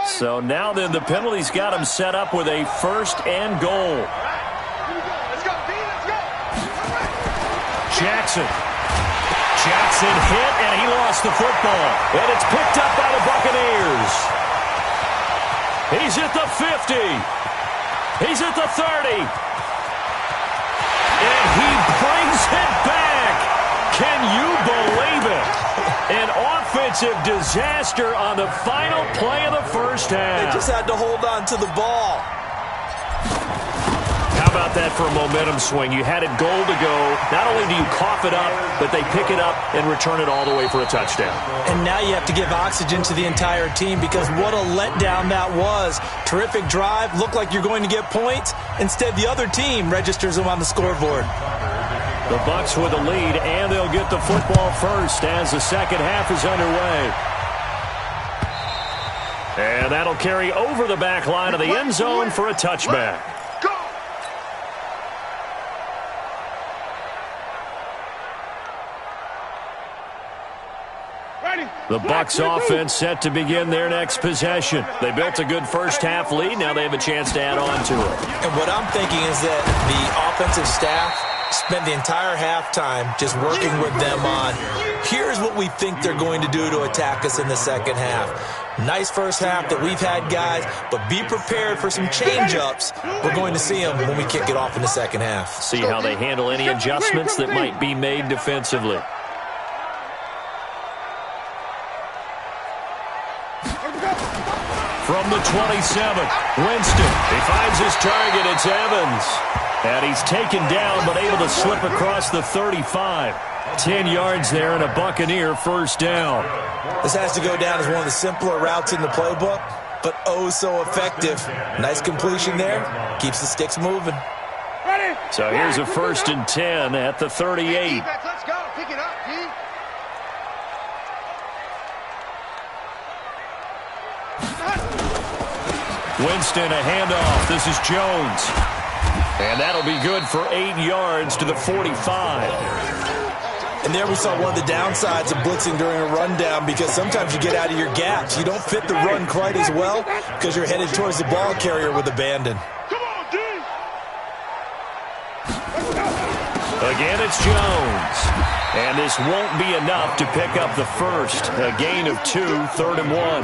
So now then the penalty's got him set up with a 1st and goal. Jackson hit, and he lost the football. And it's picked up by the Buccaneers. He's at the 50. He's at the 30. And he brings it back. Can you believe it? An offensive disaster on the final play of the first half. They just had to hold on to the ball. How about that for a momentum swing? You had it goal to go. Not only do you cough it up, but they pick it up and return it all the way for a touchdown. And now you have to give oxygen to the entire team because what a letdown that was. Terrific drive. Looked like you're going to get points. Instead, the other team registers them on the scoreboard. The Bucs with a lead, and they'll get the football first as the second half is underway. And that'll carry over the back line of the end zone for a touchback. The Bucs offense set to begin their next possession. They built a good first half lead. Now they have a chance to add on to it. And what I'm thinking is that the offensive staff spent the entire halftime just working with them on, here's what we think they're going to do to attack us in the second half. Nice first half that we've had, guys, but be prepared for some change-ups. We're going to see them when we kick it off in the second half. See how they handle any adjustments that might be made defensively. From the 27, Winston. He finds his target. It's Evans. And he's taken down but able to slip across the 35. 10 yards there and a Buccaneer first down. This has to go down as one of the simpler routes in the playbook, but oh so effective. Nice completion there. Keeps the sticks moving. So here's a 1st and 10 at the 38. Let's go. Pick it up, D. Winston, a handoff. This is Jones. And that'll be good for 8 yards to the 45. And there we saw one of the downsides of blitzing during a rundown, because sometimes you get out of your gaps. You don't fit the run quite as well because you're headed towards the ball carrier with abandon. Again, it's Jones. And this won't be enough to pick up the first. A gain of 2, 3rd and 1.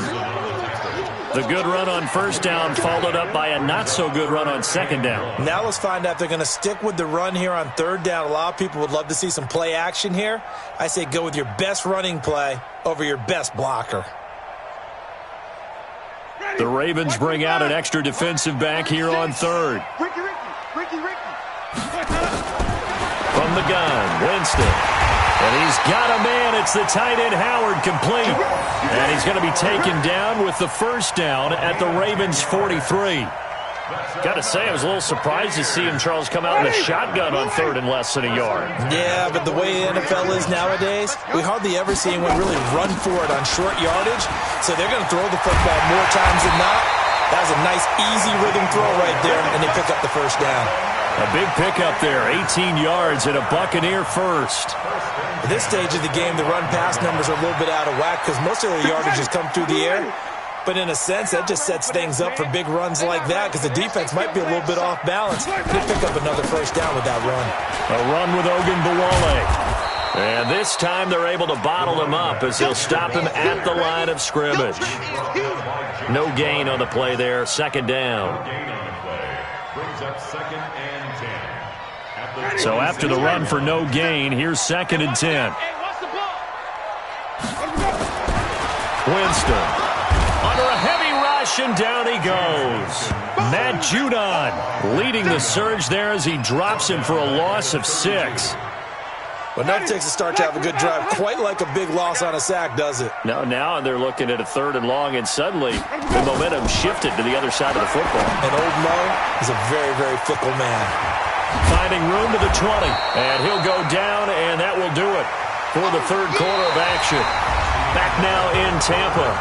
The good run on 1st down followed up by a not-so-good run on 2nd down. Now let's find out if they're going to stick with the run here on 3rd down. A lot of people would love to see some play action here. I say go with your best running play over your best blocker. The Ravens bring out an extra defensive back here on 3rd. Ricky. From the gun, Winston. And he's got a man. It's the tight end, Howard, complete. And he's going to be taken down with the 1st down at the Ravens' 43. Got to say, I was a little surprised to see him, Charles, come out in a shotgun on 3rd and less than a yard. Yeah, but the way the NFL is nowadays, we hardly ever see anyone really run for it on short yardage. So they're going to throw the football more times than not. That was a nice, easy rhythm throw right there, and they pick up the 1st down. A big pickup there, 18 yards and a Buccaneer first. At this stage of the game, the run-pass numbers are a little bit out of whack because most of the yardage has come through the air. But in a sense, that just sets things up for big runs like that because the defense might be a little bit off balance. They pick up another 1st down with that run. A run with Hoden. And this time they're able to bottle him up as they'll stop him at the line of scrimmage. No gain on the play there, 2nd down. Brings up 2nd and 10. So after the run for no gain, here's 2nd and 10. Winston under a heavy rush, and down he goes. Matt Judon leading the surge there as he drops him for a loss of 6. Well, now it takes a start to have a good drive. Quite like a big loss on a sack, does it? No, now they're looking at a 3rd and long, and suddenly the momentum shifted to the other side of the football. And old Mo is a very, very fickle man. Finding room to the 20, and he'll go down, and that will do it for the 3rd quarter of action. Back now in Tampa.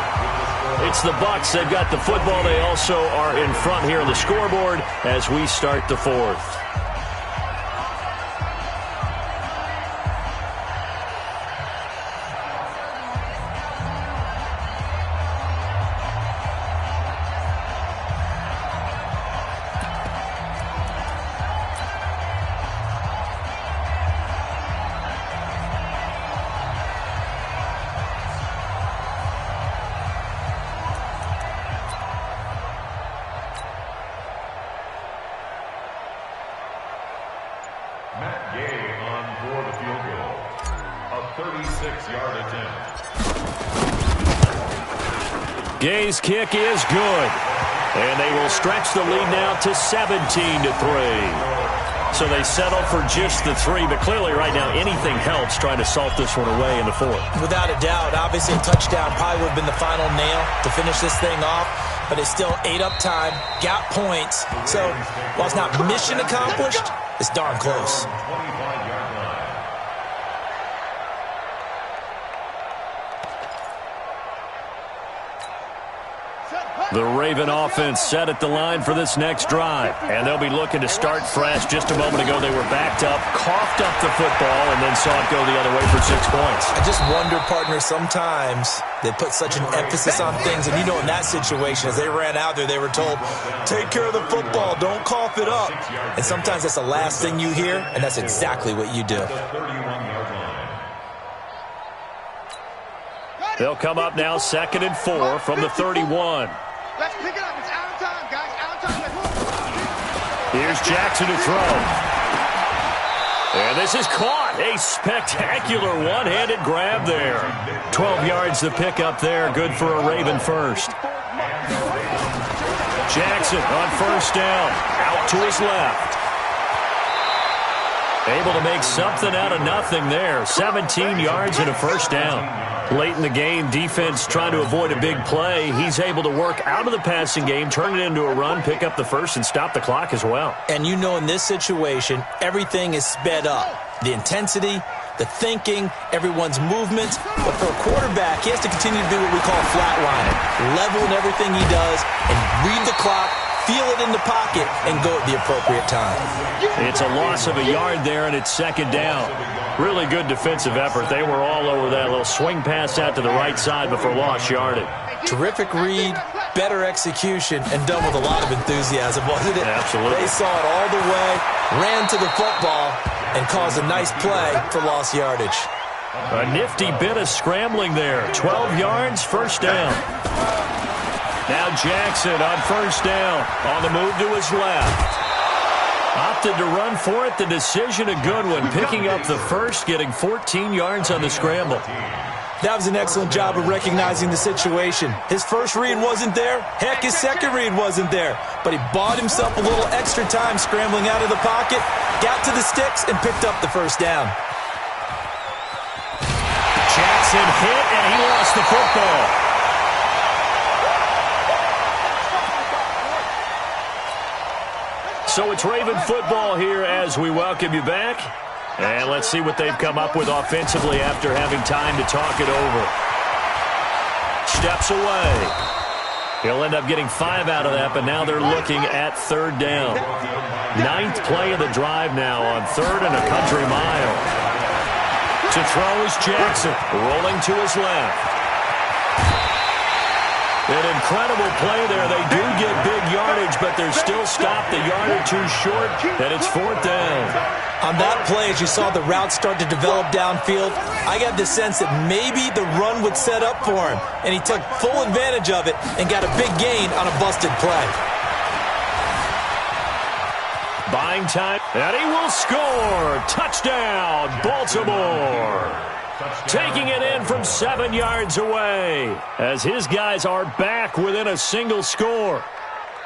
It's the Bucs. They've got the football. They also are in front here on the scoreboard as we start the 4th. Gay's kick is good. And they will stretch the lead now to 17-3. So they settle for just the 3. But clearly right now anything helps trying to salt this one away in the 4th. Without a doubt. Obviously a touchdown probably would have been the final nail to finish this thing off. But it's still ate up time. Got points. So while it's not mission accomplished, it's darn close. The Raven offense set at the line for this next drive. And they'll be looking to start fresh. Just a moment ago, they were backed up, coughed up the football, and then saw it go the other way for 6 points. I just wonder, partner, sometimes they put such an emphasis on things. And, you know, in that situation, as they ran out there, they were told, take care of the football, don't cough it up. And sometimes that's the last thing you hear, and that's exactly what you do. They'll come up now 2nd and 4 from the 31. Let's pick it up. It's out of time, guys. Out of time. Here's Jackson to throw. And this is caught. A spectacular one-handed grab there. 12 yards to pick up there. Good for a Raven first. Jackson on 1st down. Out to his left. Able to make something out of nothing there. 17 yards and a first down. Late in the game, defense trying to avoid a big play. He's able to work out of the passing game, turn it into a run, pick up the first, and stop the clock as well. And you know in this situation, everything is sped up. The intensity, the thinking, everyone's movements. But for a quarterback, he has to continue to do what we call flatlining. Level in everything he does and read the clock, feel it in the pocket, and go at the appropriate time. It's a loss of a yard there, and it's second down. Really good defensive effort. They were all over that little swing pass out to the right side before lost yardage. Terrific read, better execution, and done with a lot of enthusiasm, wasn't it? Absolutely. They saw it all the way, ran to the football, and caused a nice play for lost yardage. A nifty bit of scrambling there. 12 yards, first down. Now Jackson on first down. On the move to his left. Opted to run for it. The decision a good one. Picking up the first, getting 14 yards on the scramble. That was an excellent job of recognizing the situation. His first read wasn't there. Heck, his second read wasn't there. But he bought himself a little extra time scrambling out of the pocket, got to the sticks, and picked up the first down. Jackson hit, and he lost the football. So it's Raven football here as we welcome you back. And let's see what they've come up with offensively after having time to talk it over. Steps away. He'll end up getting 5 out of that, but now they're looking at third down. 9th play of the drive now on 3rd and a country mile. To throw is Jackson, rolling to his left. An incredible play there. They do get big yardage, but they're still stopped a yard or two short, and it's 4th down. On that play, as you saw the route start to develop downfield, I got the sense that maybe the run would set up for him, and he took full advantage of it and got a big gain on a busted play. Buying time, and he will score. Touchdown, Baltimore. Taking it in from 7 yards away as his guys are back within a single score.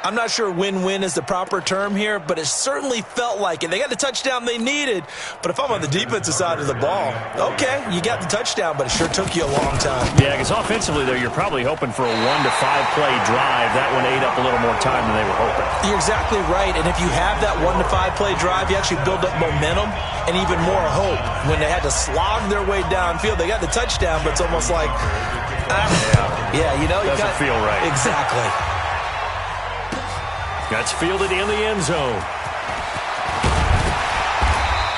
I'm not sure win-win is the proper term here, but it certainly felt like it. They got the touchdown they needed, but if I'm on the defensive side of the ball, okay, you got the touchdown, but it sure took you a long time. Yeah, because offensively, though, you're probably hoping for a 1 to 5 play drive. That one ate up a little more time than they were hoping. You're exactly right, and if you have that 1 to 5 play drive, you actually build up momentum and even more hope. When they had to slog their way downfield, they got the touchdown, but it's almost like, yeah, you know, doesn't feel right. Exactly. That's fielded in the end zone.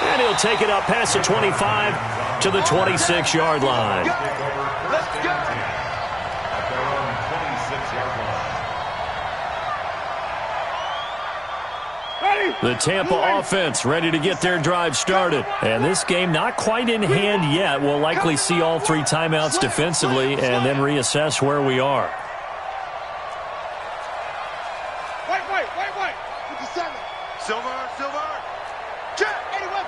And he'll take it up past the 25 to the 26-yard line. Let's go. At their own 26-yard line. The Tampa offense ready to get their drive started. And this game not quite in hand yet. We'll likely see all 3 timeouts defensively and then reassess where we are. Wait. 57. Silver. Check. 81.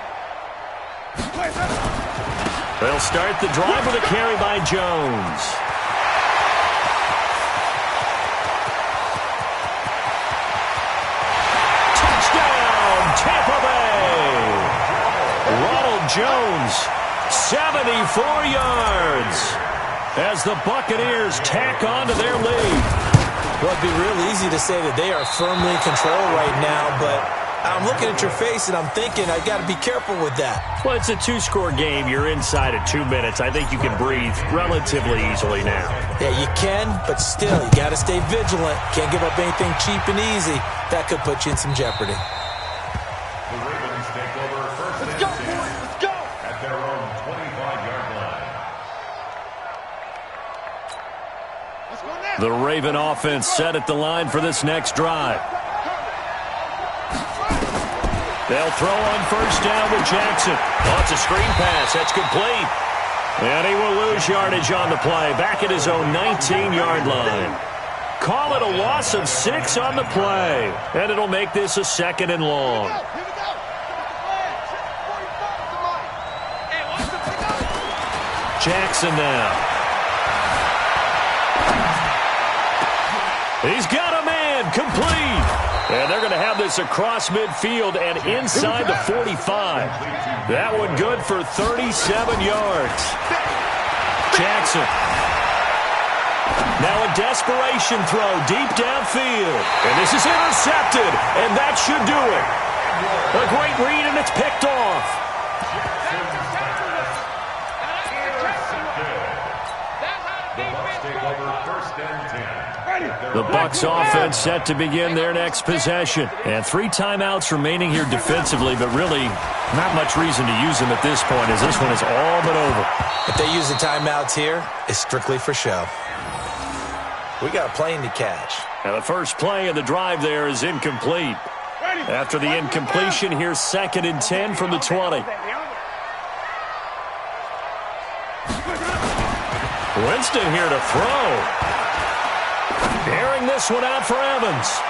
They'll start the drive with a carry by Jones. Touchdown, Tampa Bay. Ronald Jones, 74 yards as the Buccaneers tack on to their lead. Well, it'd be real easy to say that they are firmly in control right now, but I'm looking at your face and I'm thinking I've got to be careful with that. Well, it's a 2-score game. You're inside at 2 minutes. I think you can breathe relatively easily now. Yeah, you can, but still, you got to stay vigilant. Can't give up anything cheap and easy. That could put you in some jeopardy. The Ravens take over first and 10 Let's go. at their own 25-yard line. The Raven offense set at the line for this next drive. They'll throw on first down with Jackson. Oh, it's a screen pass. That's complete. And he will lose yardage on the play. Back at his own 19-yard line. Call it a loss of 6 on the play. And it'll make this a 2nd and long. Jackson now. He's got a man complete. And they're going to have this across midfield and inside the 45. That one good for 37 yards. Jackson. Now a desperation throw deep downfield. And this is intercepted, and that should do it. A great read, and it's picked off. The Bucs offense set to begin their next possession. And 3 timeouts remaining here defensively, but really not much reason to use them at this point as this one is all but over. If they use the timeouts here, it's strictly for show. We got a plane to catch. Now the first play of the drive there is incomplete. After the incompletion, here's 2nd and 10 from the 20. Winston here to throw. Airing this one out for Evans.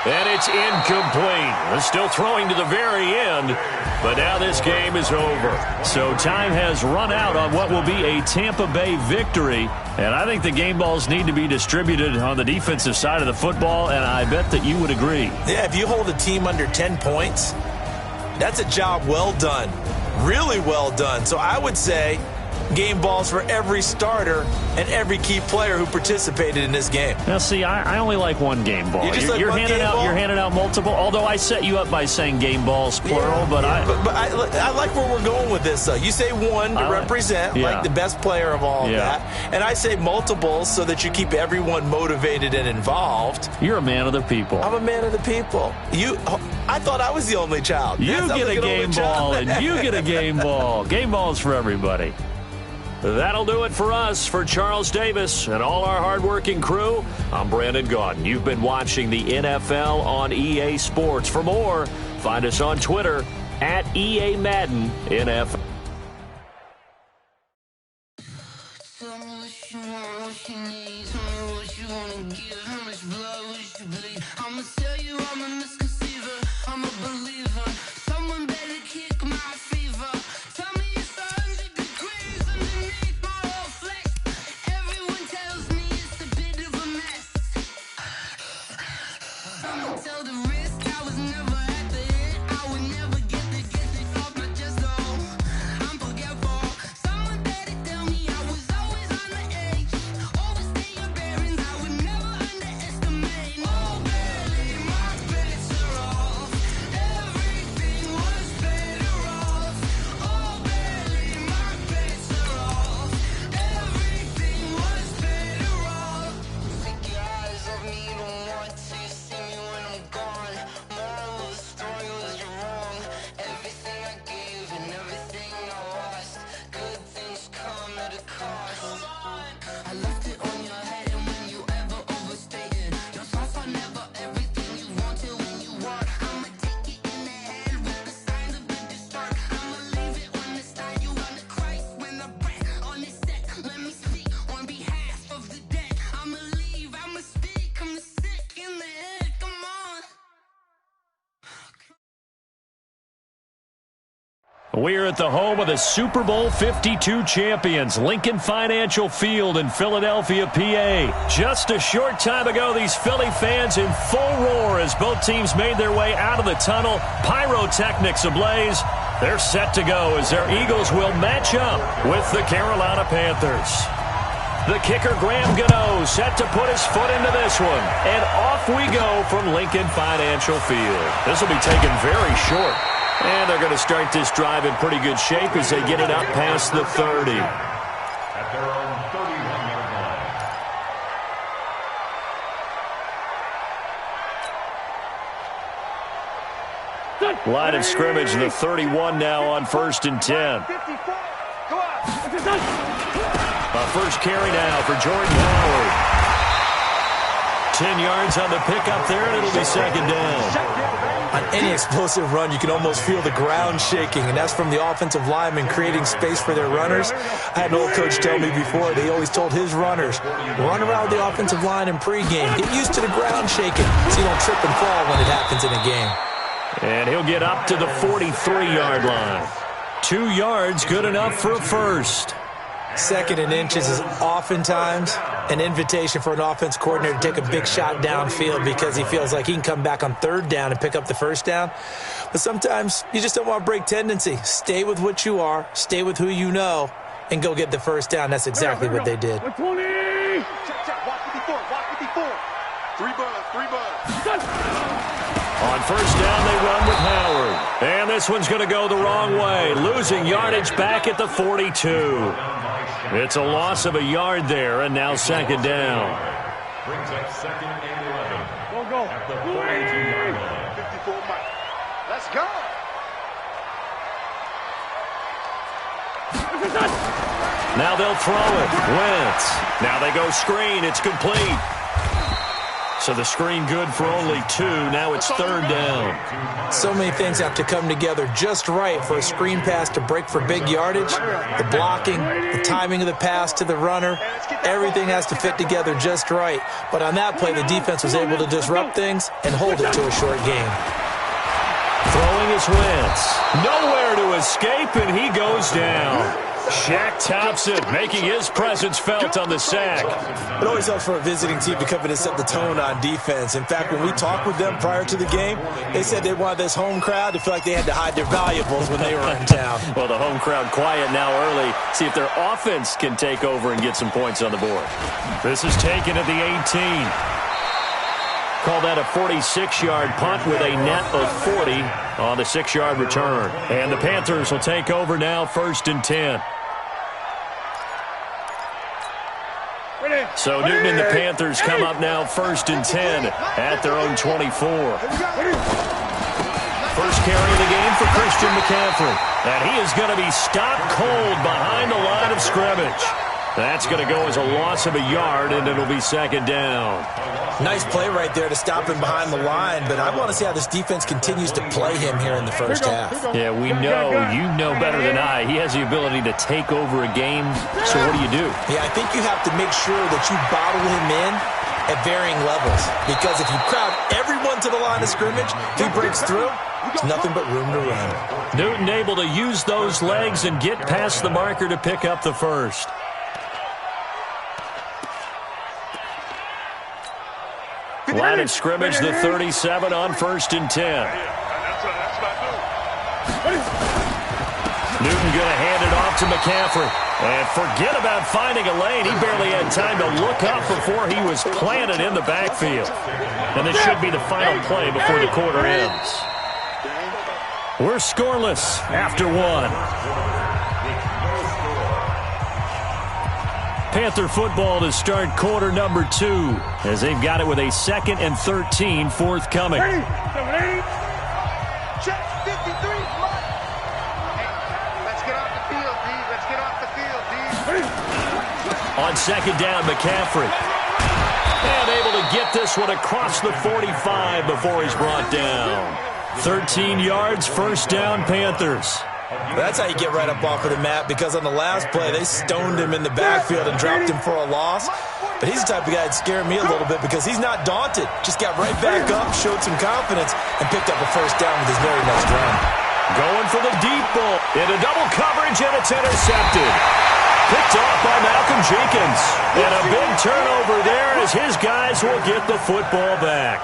And it's incomplete. They're still throwing to the very end, but now this game is over. So time has run out on what will be a Tampa Bay victory, and I think the game balls need to be distributed on the defensive side of the football, and I bet that you would agree. Yeah, if you hold a team under 10 points, that's a job well done. Really well done. So I would say game balls for every starter and every key player who participated in this game. Now, see, I only like one game ball. You're handing out multiple. Although I set you up by saying game balls plural, but I like where we're going with this. You say one to represent like the best player of all of that, and I say multiples so that you keep everyone motivated and involved. You're a man of the people. I'm a man of the people. I thought I was the only child. You get a game ball, and you get a game ball. Game balls for everybody. That'll do it for us. For Charles Davis and all our hardworking crew, I'm Brandon Gaudin. You've been watching the NFL on EA Sports. For more, find us on Twitter at EA Madden NFL. We're at the home of the Super Bowl 52 champions, Lincoln Financial Field in Philadelphia, PA. Just a short time ago, these Philly fans in full roar as both teams made their way out of the tunnel. Pyrotechnics ablaze. They're set to go as their Eagles will match up with the Carolina Panthers. The kicker, Graham Gano, set to put his foot into this one. And off we go from Lincoln Financial Field. This will be taken very short. And they're going to start this drive in pretty good shape as they get it up past the 30. At their own 31-yard line. Line of scrimmage, the 31 now on 1st and 10. A first carry now for Jordan Howard. 10 yards on the pickup there, and it'll be 2nd down. On any explosive run, you can almost feel the ground shaking, and that's from the offensive linemen creating space for their runners. I had an old coach tell me before, they always told his runners, run around the offensive line in pregame. Get used to the ground shaking so you don't trip and fall when it happens in a game. And he'll get up to the 43-yard line. 2 yards, good enough for a first. Second and inches is oftentimes an invitation for an offense coordinator to take a big shot downfield because he feels like he can come back on third down and pick up the first down. But sometimes you just don't want to break tendency. Stay with what you are, stay with who you know, and go get the first down. That's exactly what they did. 20. Check. Walk 54. Walk 54. 3 buzz. On first down, they run with Howard. And this one's going to go the wrong way, losing yardage back at the 42. It's a loss of a yard there, and now second down. Brings up second and 11. Go. At the 42-yard line. 54 Mike. Let's go. Now they'll throw it. Wentz. Now they go screen. It's complete. So the screen good for only 2. Now it's third down. So many things have to come together just right for a screen pass to break for big yardage. The blocking, the timing of the pass to the runner, everything has to fit together just right. But on that play, the defense was able to disrupt things and hold it to a short game. Throwing is Wentz. Nowhere to escape, and he goes down. Shaq Thompson making his presence felt on the sack. It always helps for a visiting team to come in and set the tone on defense. In fact, when we talked with them prior to the game, they said they wanted this home crowd to feel like they had to hide their valuables when they were in town. Well, the home crowd quiet now early. See if their offense can take over and get some points on the board. This is taken at the 18. Call that a 46-yard punt with a net of 40 on the 6-yard return. And the Panthers will take over now, first and 10. So Newton and the Panthers come up now first and 10 at their own 24. First carry of the game for Christian McCaffrey. And he is going to be stopped cold behind the line of scrimmage. That's going to go as a loss of a yard, and it'll be second down. Nice play right there to stop him behind the line, but I want to see how this defense continues to play him here in the first half. Yeah, we know, you know better than I, he has the ability to take over a game, so what do? Yeah, I think you have to make sure that you bottle him in at varying levels, because if you crowd everyone to the line of scrimmage, if he breaks through, there's nothing but room to run. Newton able to use those legs and get past the marker to pick up the first. Line of scrimmage, the 37 on first and 10. Newton going to hand it off to McCaffrey. And forget about finding a lane. He barely had time to look up before he was planted in the backfield. And this should be the final play before the quarter ends. We're scoreless after one. Panther football to start quarter number 2 as they've got it with a 2nd and 13 forthcoming. Check 53. Let's get off the field, D. Let's get off the field, D. On second down, McCaffrey. And able to get this one across the 45 before he's brought down. 13 yards, first down, Panthers. That's how you get right up off of the mat, because on the last play, they stoned him in the backfield and dropped him for a loss. But he's the type of guy that scared me a little bit because he's not daunted. Just got right back up, showed some confidence, and picked up a first down with his very next run. Going for the deep ball. Into double coverage, and it's intercepted. Picked off by Malcolm Jenkins. And a big turnover there as his guys will get the football back.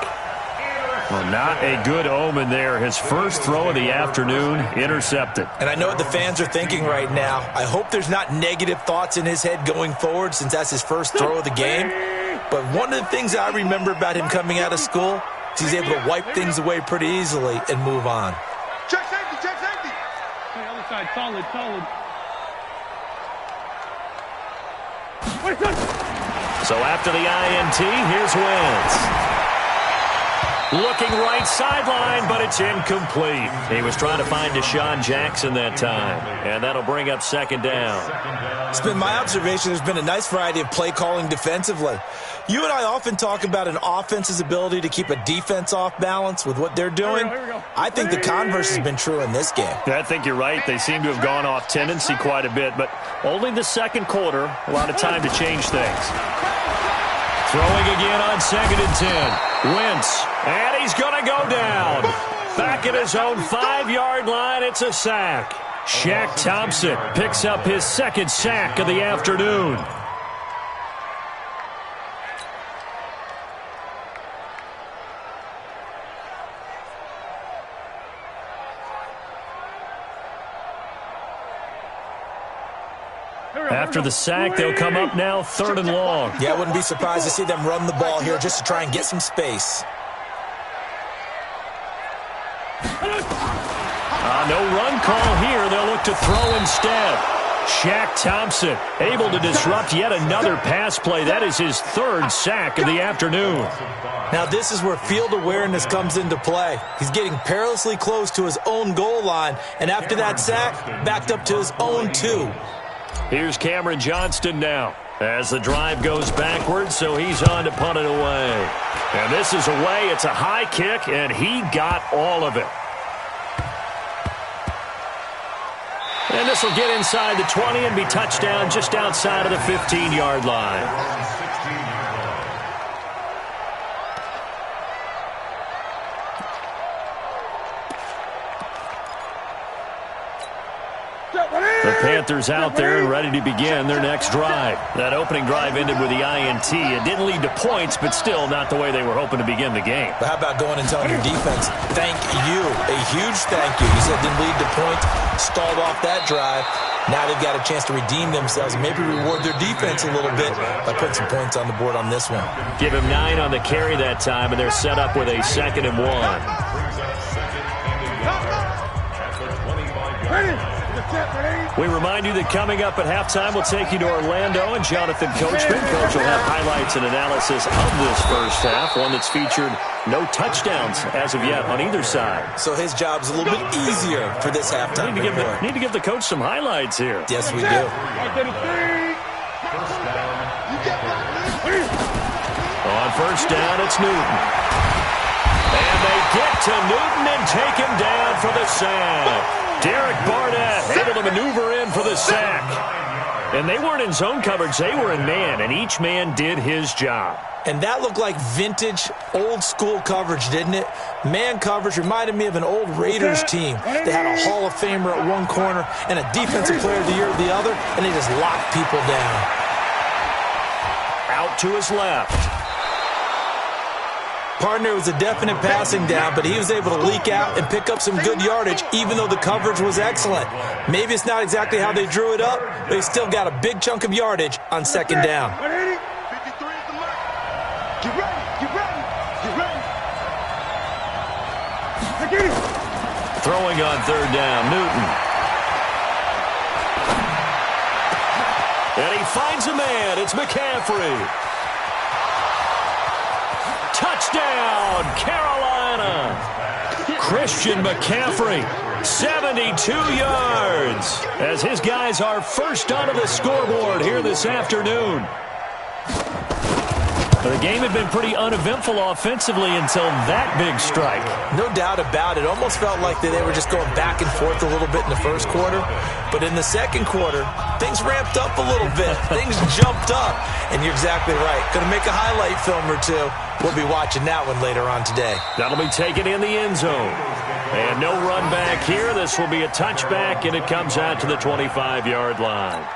Well, not a good omen there. His first throw of the afternoon, intercepted. And I know what the fans are thinking right now. I hope there's not negative thoughts in his head going forward since that's his first throw of the game. But one of the things I remember about him coming out of school is he's able to wipe things away pretty easily and move on. Check safety, check safety. Hey, other side, solid. So after the INT, here's Wentz. Looking right sideline, but it's incomplete. He was trying to find Deshaun Jackson that time, and that'll bring up second down. It's been my observation there's been a nice variety of play calling defensively. You and I often talk about an offense's ability to keep a defense off balance with what they're doing. I think the converse has been true in this game. I think you're right. They seem to have gone off tendency quite a bit, but only the second quarter, a lot of time to change things. Throwing again on second and 10. Wentz, and he's going to go down. Back at his own 5-yard line, it's a sack. Shaq Thompson picks up his second sack of the afternoon. After the sack, they'll come up now 3rd and long. Yeah, I wouldn't be surprised to see them run the ball here just to try and get some space. No run call here. They'll look to throw instead. Shaq Thompson able to disrupt yet another pass play. That is his 3rd sack of the afternoon. Now this is where field awareness comes into play. He's getting perilously close to his own goal line, and after that sack, backed up to his own 2. Here's Cameron Johnston now as the drive goes backwards, so he's on to punt it away. And this is away. It's a high kick, and he got all of it. And this will get inside the 20 and be touchdown just outside of the 15-yard line. The Panthers out there and ready to begin their next drive. That opening drive ended with the INT. It didn't lead to points, but still not the way they were hoping to begin the game. But how about going and telling your defense, thank you, a huge thank you. You said it didn't lead to points, stalled off that drive. Now they've got a chance to redeem themselves and maybe reward their defense a little bit by putting some points on the board on this one. Give him 9 on the carry that time, and they're set up with a 2nd and 1. We remind you that coming up at halftime, we'll take you to Orlando and Jonathan Coachman. Coach will have highlights and analysis of this first half, one that's featured no touchdowns as of yet on either side. So his job's a little bit easier for this halftime. Need to give the coach some highlights here. Yes, we do. On first down, it's Newton. And they get to Newton and take him down for the sack. Derek Barnett able to maneuver in for the sack. And they weren't in zone coverage. They were in man, and each man did his job. And that looked like vintage, old-school coverage, didn't it? Man coverage reminded me of an old Raiders team. They had a Hall of Famer at one corner and a Defensive Player of the Year at the other, and they just locked people down. Out to his left. Partner was a definite passing down, but he was able to leak out and pick up some good yardage, even though the coverage was excellent. Maybe it's not exactly how they drew it up, but they still got a big chunk of yardage on 2nd down. Throwing on 3rd down, Newton. And he finds a man. It's McCaffrey. Touchdown, Carolina. Christian McCaffrey, 72 yards, as his guys are first onto the scoreboard here this afternoon. The game had been pretty uneventful offensively until that big strike. No doubt about it. Almost felt like they were just going back and forth a little bit in the first quarter. But in the second quarter, things ramped up a little bit. Things jumped up. And you're exactly right. Going to make a highlight film or two. We'll be watching that one later on today. That'll be taken in the end zone. And no run back here. This will be a touchback, and it comes out to the 25-yard line.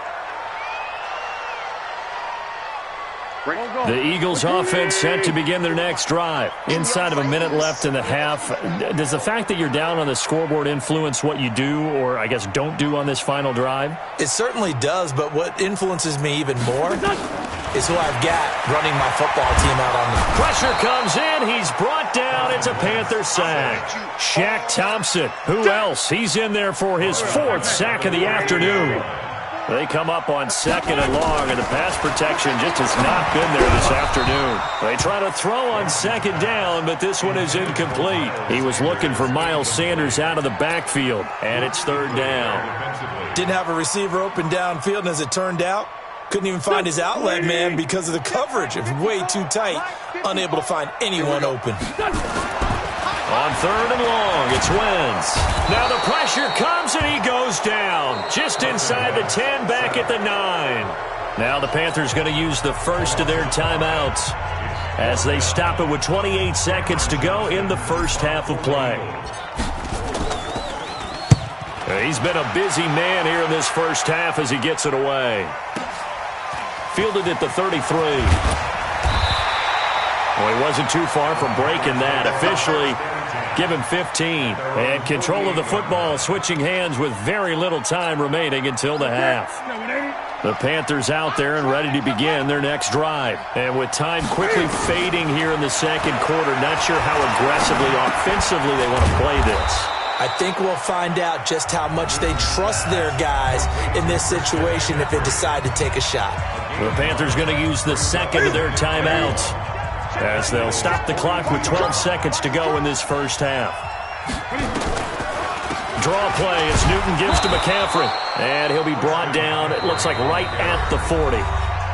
The Eagles offense set to begin their next drive. Inside of a minute left in the half. Does the fact that you're down on the scoreboard influence what you do, or I guess don't do on this final drive? It certainly does, but what influences me even more is who I've got running my football team out on the... Pressure comes in. He's brought down. It's a Panther sack. Shaq Thompson. Who else? He's in there for his 4th sack of the afternoon. They come up on 2nd and long, and the pass protection just has not been there this afternoon. They try to throw on 2nd down, but this one is incomplete. He was looking for Miles Sanders out of the backfield, and it's 3rd down. Didn't have a receiver open downfield, and as it turned out, couldn't even find his outlet man because of the coverage. It was way too tight, unable to find anyone open. On 3rd and long, it's Wentz. Now the pressure comes, and he goes down. Just inside the 10, back at the 9. Now the Panthers going to use the first of their timeouts as they stop it with 28 seconds to go in the first half of play. He's been a busy man here in this first half as he gets it away. Fielded at the 33. Well, he wasn't too far from breaking that. Officially, give him 15. And control of the football switching hands with very little time remaining until the half. The Panthers out there and ready to begin their next drive. And with time quickly fading here in the second quarter, not sure how aggressively, offensively they want to play this. I think we'll find out just how much they trust their guys in this situation if they decide to take a shot. The Panthers going to use the second of their timeouts as they'll stop the clock with 12 seconds to go in this first half. Draw play as Newton gives to McCaffrey. And he'll be brought down, it looks like, right at the 40.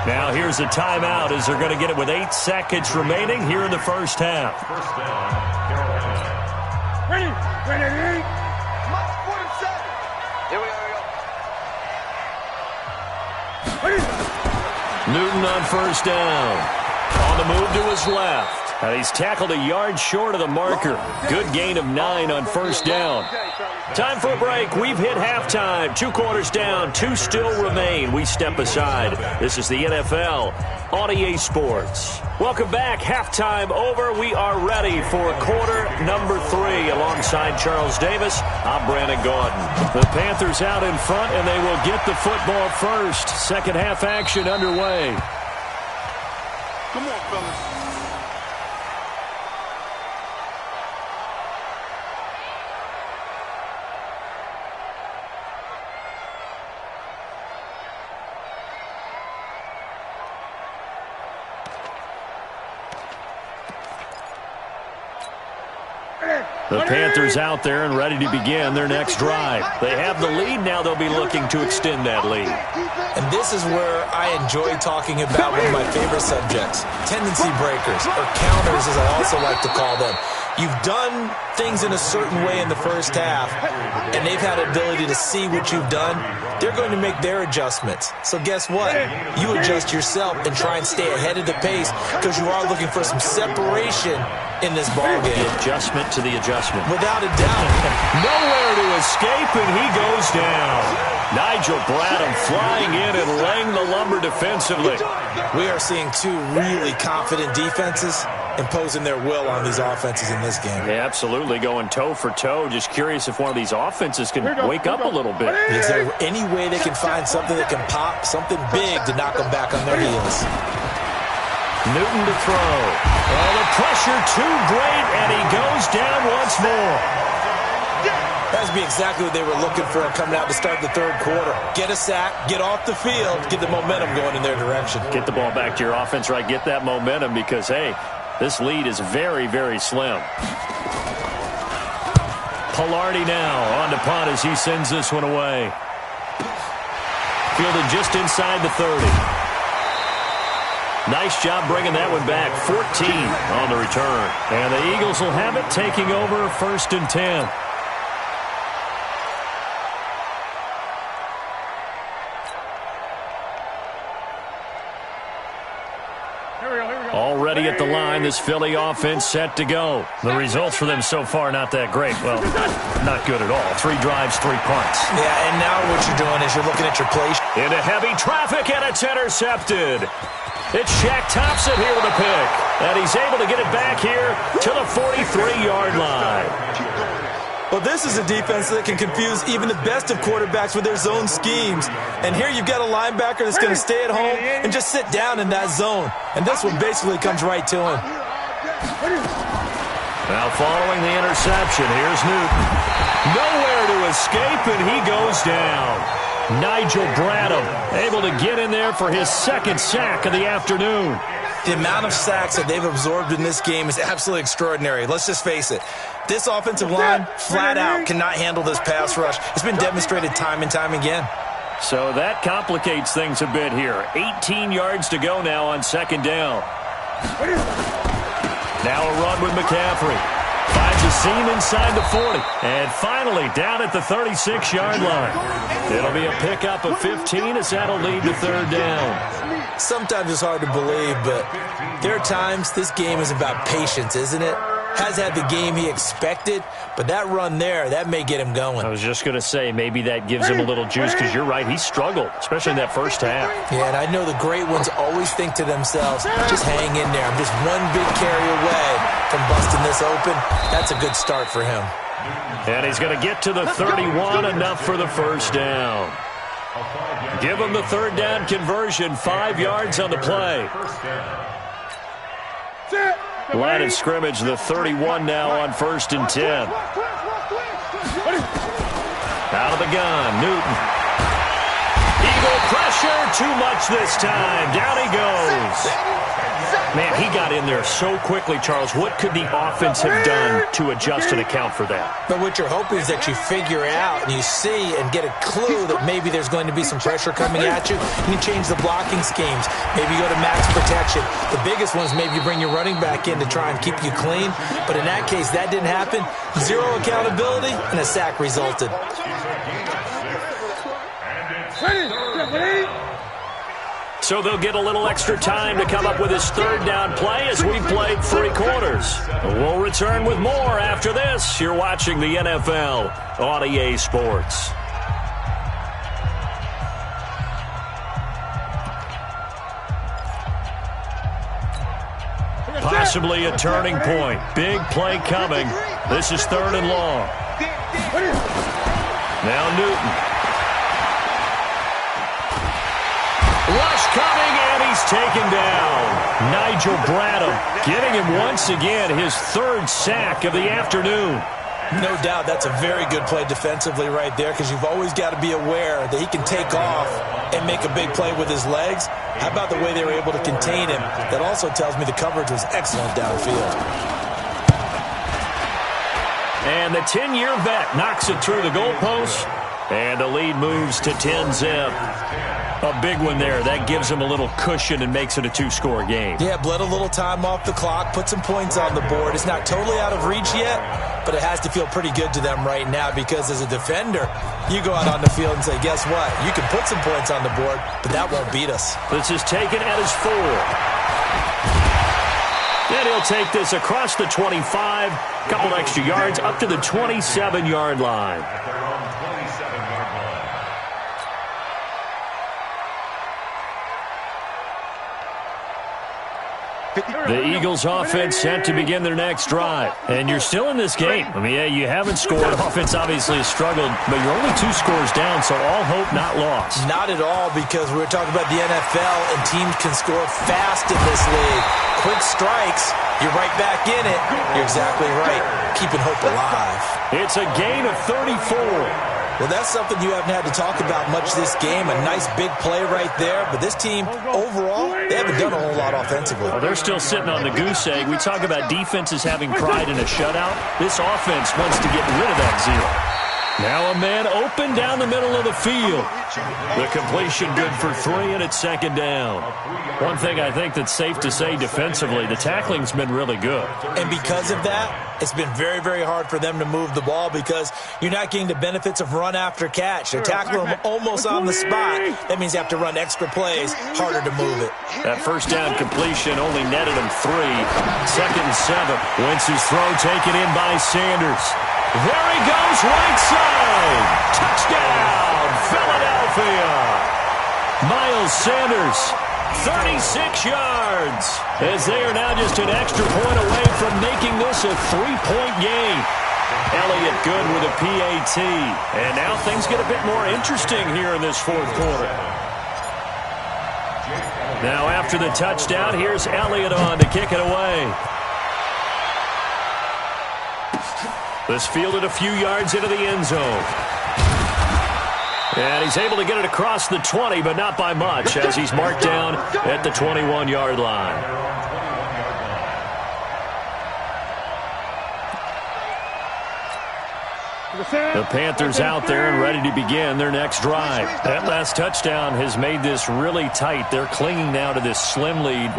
Now here's a timeout as they're going to get it with 8 seconds remaining here in the first half. First down, Carolina. Ready. Mark 47. Here we go. Newton on first down. On the move to his left. And he's tackled a yard short of the marker. Good gain of 9 on first down. Time for a break. We've hit halftime. 2 quarters down. 2 still remain. We step aside. This is the NFL on EA Sports. Welcome back. Halftime over. We are ready for quarter number 3. Alongside Charles Davis, I'm Brandon Gordon. The Panthers out in front, and they will get the football first. Second half action underway. Come on, fellas. The Panthers out there and ready to begin their next drive. They have the lead. Now they'll be looking to extend that lead. And this is where I enjoy talking about one of my favorite subjects, tendency breakers, or counters as I also like to call them. You've done things in a certain way in the first half, and they've had the ability to see what you've done. They're going to make their adjustments. So guess what? You adjust yourself and try and stay ahead of the pace because you are looking for some separation in this ballgame. The adjustment to the adjustment. Without a doubt. Nowhere to escape, and he goes down. Nigel Bradham flying in and laying the lumber defensively. We are seeing 2 really confident defenses imposing their will on these offenses in this game. Yeah, absolutely, going toe for toe. Just curious if one of these offenses can wake up a little bit. Is there any way they can find something that can pop, something big to knock them back on their heels? Newton to throw. Oh, the pressure too great, and he goes down once more. That would be exactly what they were looking for coming out to start the third quarter. Get a sack, get off the field, get the momentum going in their direction. Get the ball back to your offense, right? Get that momentum because, hey, this lead is very, very slim. Pilardi now on to punt as he sends this one away. Fielded just inside the 30. Nice job bringing that one back. 14 on the return. And the Eagles will have it, taking over 1st and 10. Already at the line, this Philly offense set to go. The results for them so far not that great. Well, not good at all. 3 drives, 3 punts. Yeah, and now what you're doing is you're looking at your play. Into heavy traffic, and it's intercepted. It's Shaq Thompson here with a pick. And he's able to get it back here to the 43-yard line. Well, this is a defense that can confuse even the best of quarterbacks with their zone schemes. And here you've got a linebacker that's going to stay at home and just sit down in that zone. And this one basically comes right to him. Now following the interception, here's Newton. Nowhere to escape, and he goes down. Nigel Bradham able to get in there for his 2nd sack of the afternoon. The amount of sacks that they've absorbed in this game is absolutely extraordinary. Let's just face it. This offensive line, flat out, cannot handle this pass rush. It's been demonstrated time and time again. So that complicates things a bit here. 18 yards to go now on 2nd down. Now a run with McCaffrey. Finds a seam inside the 40. And finally down at the 36-yard line. It'll be a pickup of 15 as that'll lead to 3rd down. Sometimes it's hard to believe, but there are times this game is about patience, isn't it? has had the game he expected, but that run there, that may get him going. I was just going to say, maybe that gives him a little juice, because you're right, he struggled, especially in that first half. Yeah, and I know the great ones always think to themselves, just hang in there. I'm just one big carry away from busting this open. That's a good start for him. And he's going to get to the 31, enough for the first down. Give him the third down conversion, 5 yards on the play. Line of scrimmage, the 31 now on 1st and 10. Out of the gun, Newton. Eagle pressure, too much this time. Down he goes. Man, he got in there so quickly, Charles. What could the offense have done to adjust and account for that? But what you're hoping is that you figure out and you see and get a clue that maybe there's going to be some pressure coming at you. You change the blocking schemes. Maybe you go to max protection. The biggest one is maybe you bring your running back in to try and keep you clean. But in that case, that didn't happen. Zero accountability, and a sack resulted. So they'll get a little extra time to come up with his third down play as we've played 3 quarters. We'll return with more after this. You're watching the NFL on EA Sports. Possibly a turning point. Big play coming. This is 3rd and long. Now Newton. Rush coming, and he's taken down. Nigel Bradham getting him once again his 3rd sack of the afternoon. No doubt that's a very good play defensively right there, because you've always got to be aware that he can take off and make a big play with his legs. How about the way they were able to contain him? That also tells me the coverage was excellent downfield. And the 10-year vet knocks it through the goalpost, and the lead moves to 10-zip. A big one there. That gives him a little cushion and makes it a 2-score game. Yeah, bled a little time off the clock, put some points on the board. It's not totally out of reach yet, but it has to feel pretty good to them right now, because as a defender, you go out on the field and say, guess what? You can put some points on the board, but that won't beat us. This is taken at his 4. And he'll take this across the 25, couple extra yards, up to the 27-yard line. The Eagles offense set to begin their next drive. And you're still in this game. I mean, yeah, you haven't scored. Offense obviously has struggled, but you're only 2 scores down, so all hope not lost. Not at all, because we were talking about the NFL, and teams can score fast in this league. Quick strikes, you're right back in it. You're exactly right. Keeping hope alive. It's a gain of 34. Well, that's something you haven't had to talk about much this game. A nice big play right there. But this team, overall, they haven't done a whole lot offensively. Well, they're still sitting on the goose egg. We talk about defenses having pride in a shutout. This offense wants to get rid of that zero. Now a man open down the middle of the field. The completion good for 3, and it's 2nd down. One thing I think that's safe to say defensively, the tackling's been really good. And because of that, it's been very, very hard for them to move the ball, because you're not getting the benefits of run after catch. They're tackling them almost on the spot. That means you have to run extra plays, harder to move it. That first down completion only netted him 3. 2nd and 7. Wentz's throw taken in by Sanders. There he goes, right side. Touchdown, Philadelphia. Miles Sanders, 36 yards, as they are now just an extra point away from making this a 3-point game. Elliott good with a PAT. And now things get a bit more interesting here in this 4th quarter. Now after the touchdown, here's Elliott on to kick it away. This fielded a few yards into the end zone. And he's able to get it across the 20, but not by much, as he's marked down at the 21-yard line. The Panthers out there and ready to begin their next drive. That last touchdown has made this really tight. They're clinging now to this slim lead.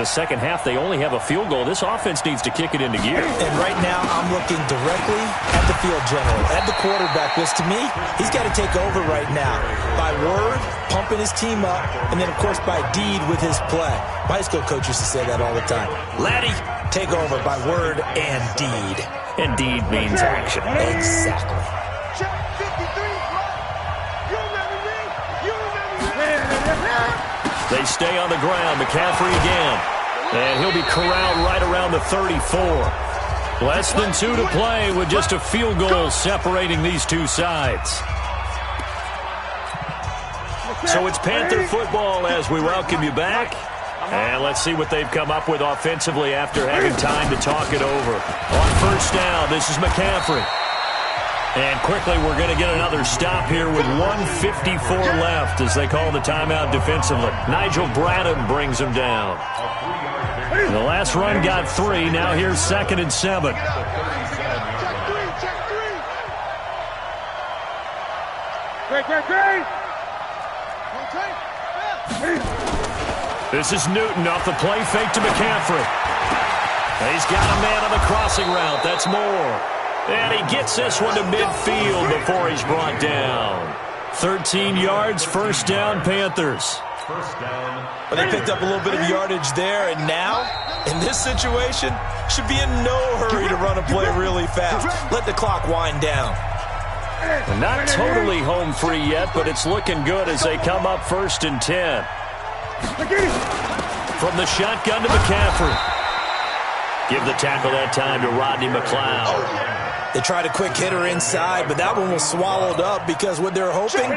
Second half, they only have a field goal. This offense needs to kick it into gear. And right now, I'm looking directly at the field general, at the quarterback, because to me, he's got to take over right now. By word, pumping his team up, and then, of course, by deed with his play. My high school coach used to say that all the time. Laddie, take over by word and deed. And deed means action. Exactly. Check 53, you remember me? You remember me? They stay on the ground. McCaffrey again. And he'll be corralled right around the 34. Less than 2 to play with just a field goal separating these two sides. So it's Panther football as we welcome you back. And let's see what they've come up with offensively after having time to talk it over. On first down, this is McCaffrey. And quickly, we're going to get another stop here with 1:54 left as they call the timeout defensively. Nigel Bradham brings them down. The last run got 3. Now here's 2nd and 7. Check 3. Great. This is Newton off the play fake to McCaffrey. He's got a man on the crossing route. That's Moore. And he gets this one to midfield before he's brought down. 13 yards, first down, Panthers. But they picked up a little bit of yardage there, and now, in this situation, should be in no hurry to run a play really fast. Let the clock wind down. Not totally home free yet, but it's looking good as they come up 1st and 10. From the shotgun to McCaffrey. Give the tackle that time to Rodney McLeod. They tried a quick hitter inside, but that one was swallowed up because what they're hoping,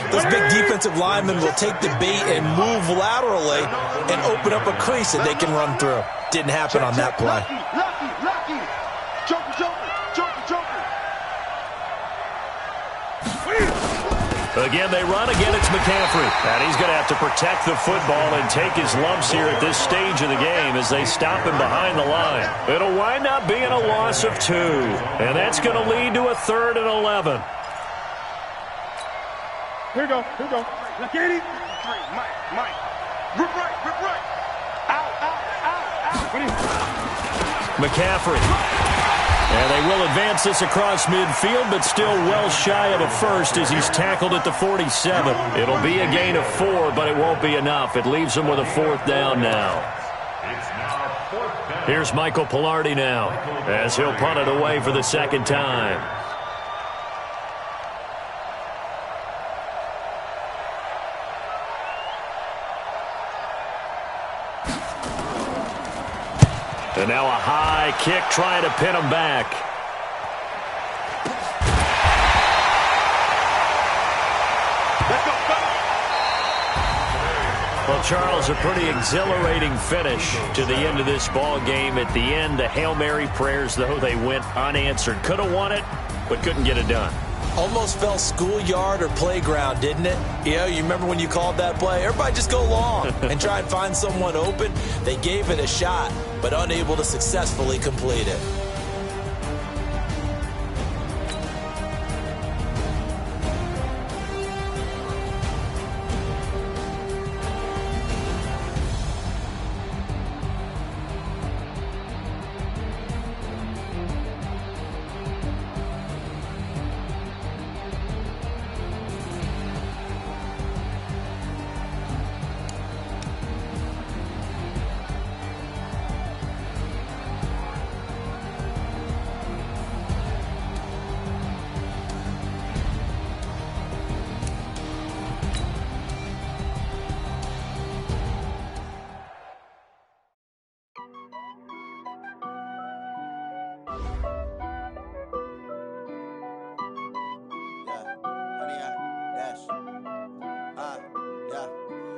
those big defensive linemen will take the bait and move laterally and open up a crease that they can run through. Didn't happen on that play. Lucky. Joker. Again, they run. Again, it's McCaffrey. And he's going to have to protect the football and take his lumps here at this stage of the game as they stop him behind the line. It'll wind up being a loss of 2. And that's going to lead to a 3rd and 11. Here we go. Look at it. Mike. Rip right. Out. McCaffrey. And they will advance this across midfield, but still well shy of a first as he's tackled at the 47. It'll be a gain of 4, but it won't be enough. It leaves him with a 4th down now. Here's Michael Pilardi now as he'll punt it away for the 2nd time. And now a high kick trying to pin him back. Well, Charles, a pretty exhilarating finish to the end of this ball game. At the end, the Hail Mary prayers, though, they went unanswered. Could have won it, but couldn't get it done. Almost felt schoolyard or playground, didn't it? You remember when you called that play? Everybody just go long and try and find someone open. They gave it a shot, but unable to successfully complete it.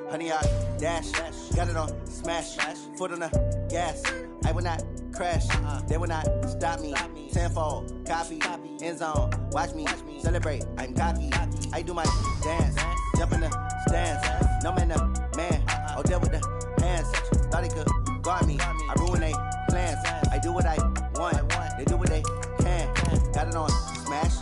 Honey, I dash, got it on smash, foot on the gas. I will not crash, they will not stop me. Tenfold, copy, end zone, watch me celebrate. I'm cocky, I do my dance, jump in the stands. No man, the man, oh, there with the hands. Thought he could guard me, I ruin they plans. I do what I want, they do what they can. Got it on smash,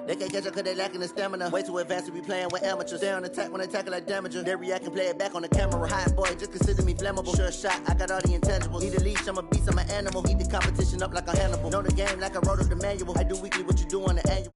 They can't catch up cause they lacking the stamina. Way too advanced to be playing with amateurs. Stay on attack when they tackle like damager. They react and play it back on the camera. Hot boy, just consider me flammable. Sure shot, I got all the intangibles. Need a leash, I'm a beast, I'm an animal. Heat the competition up like a Hannibal. Know the game like I wrote up the manual. I do weekly what you do on the annual.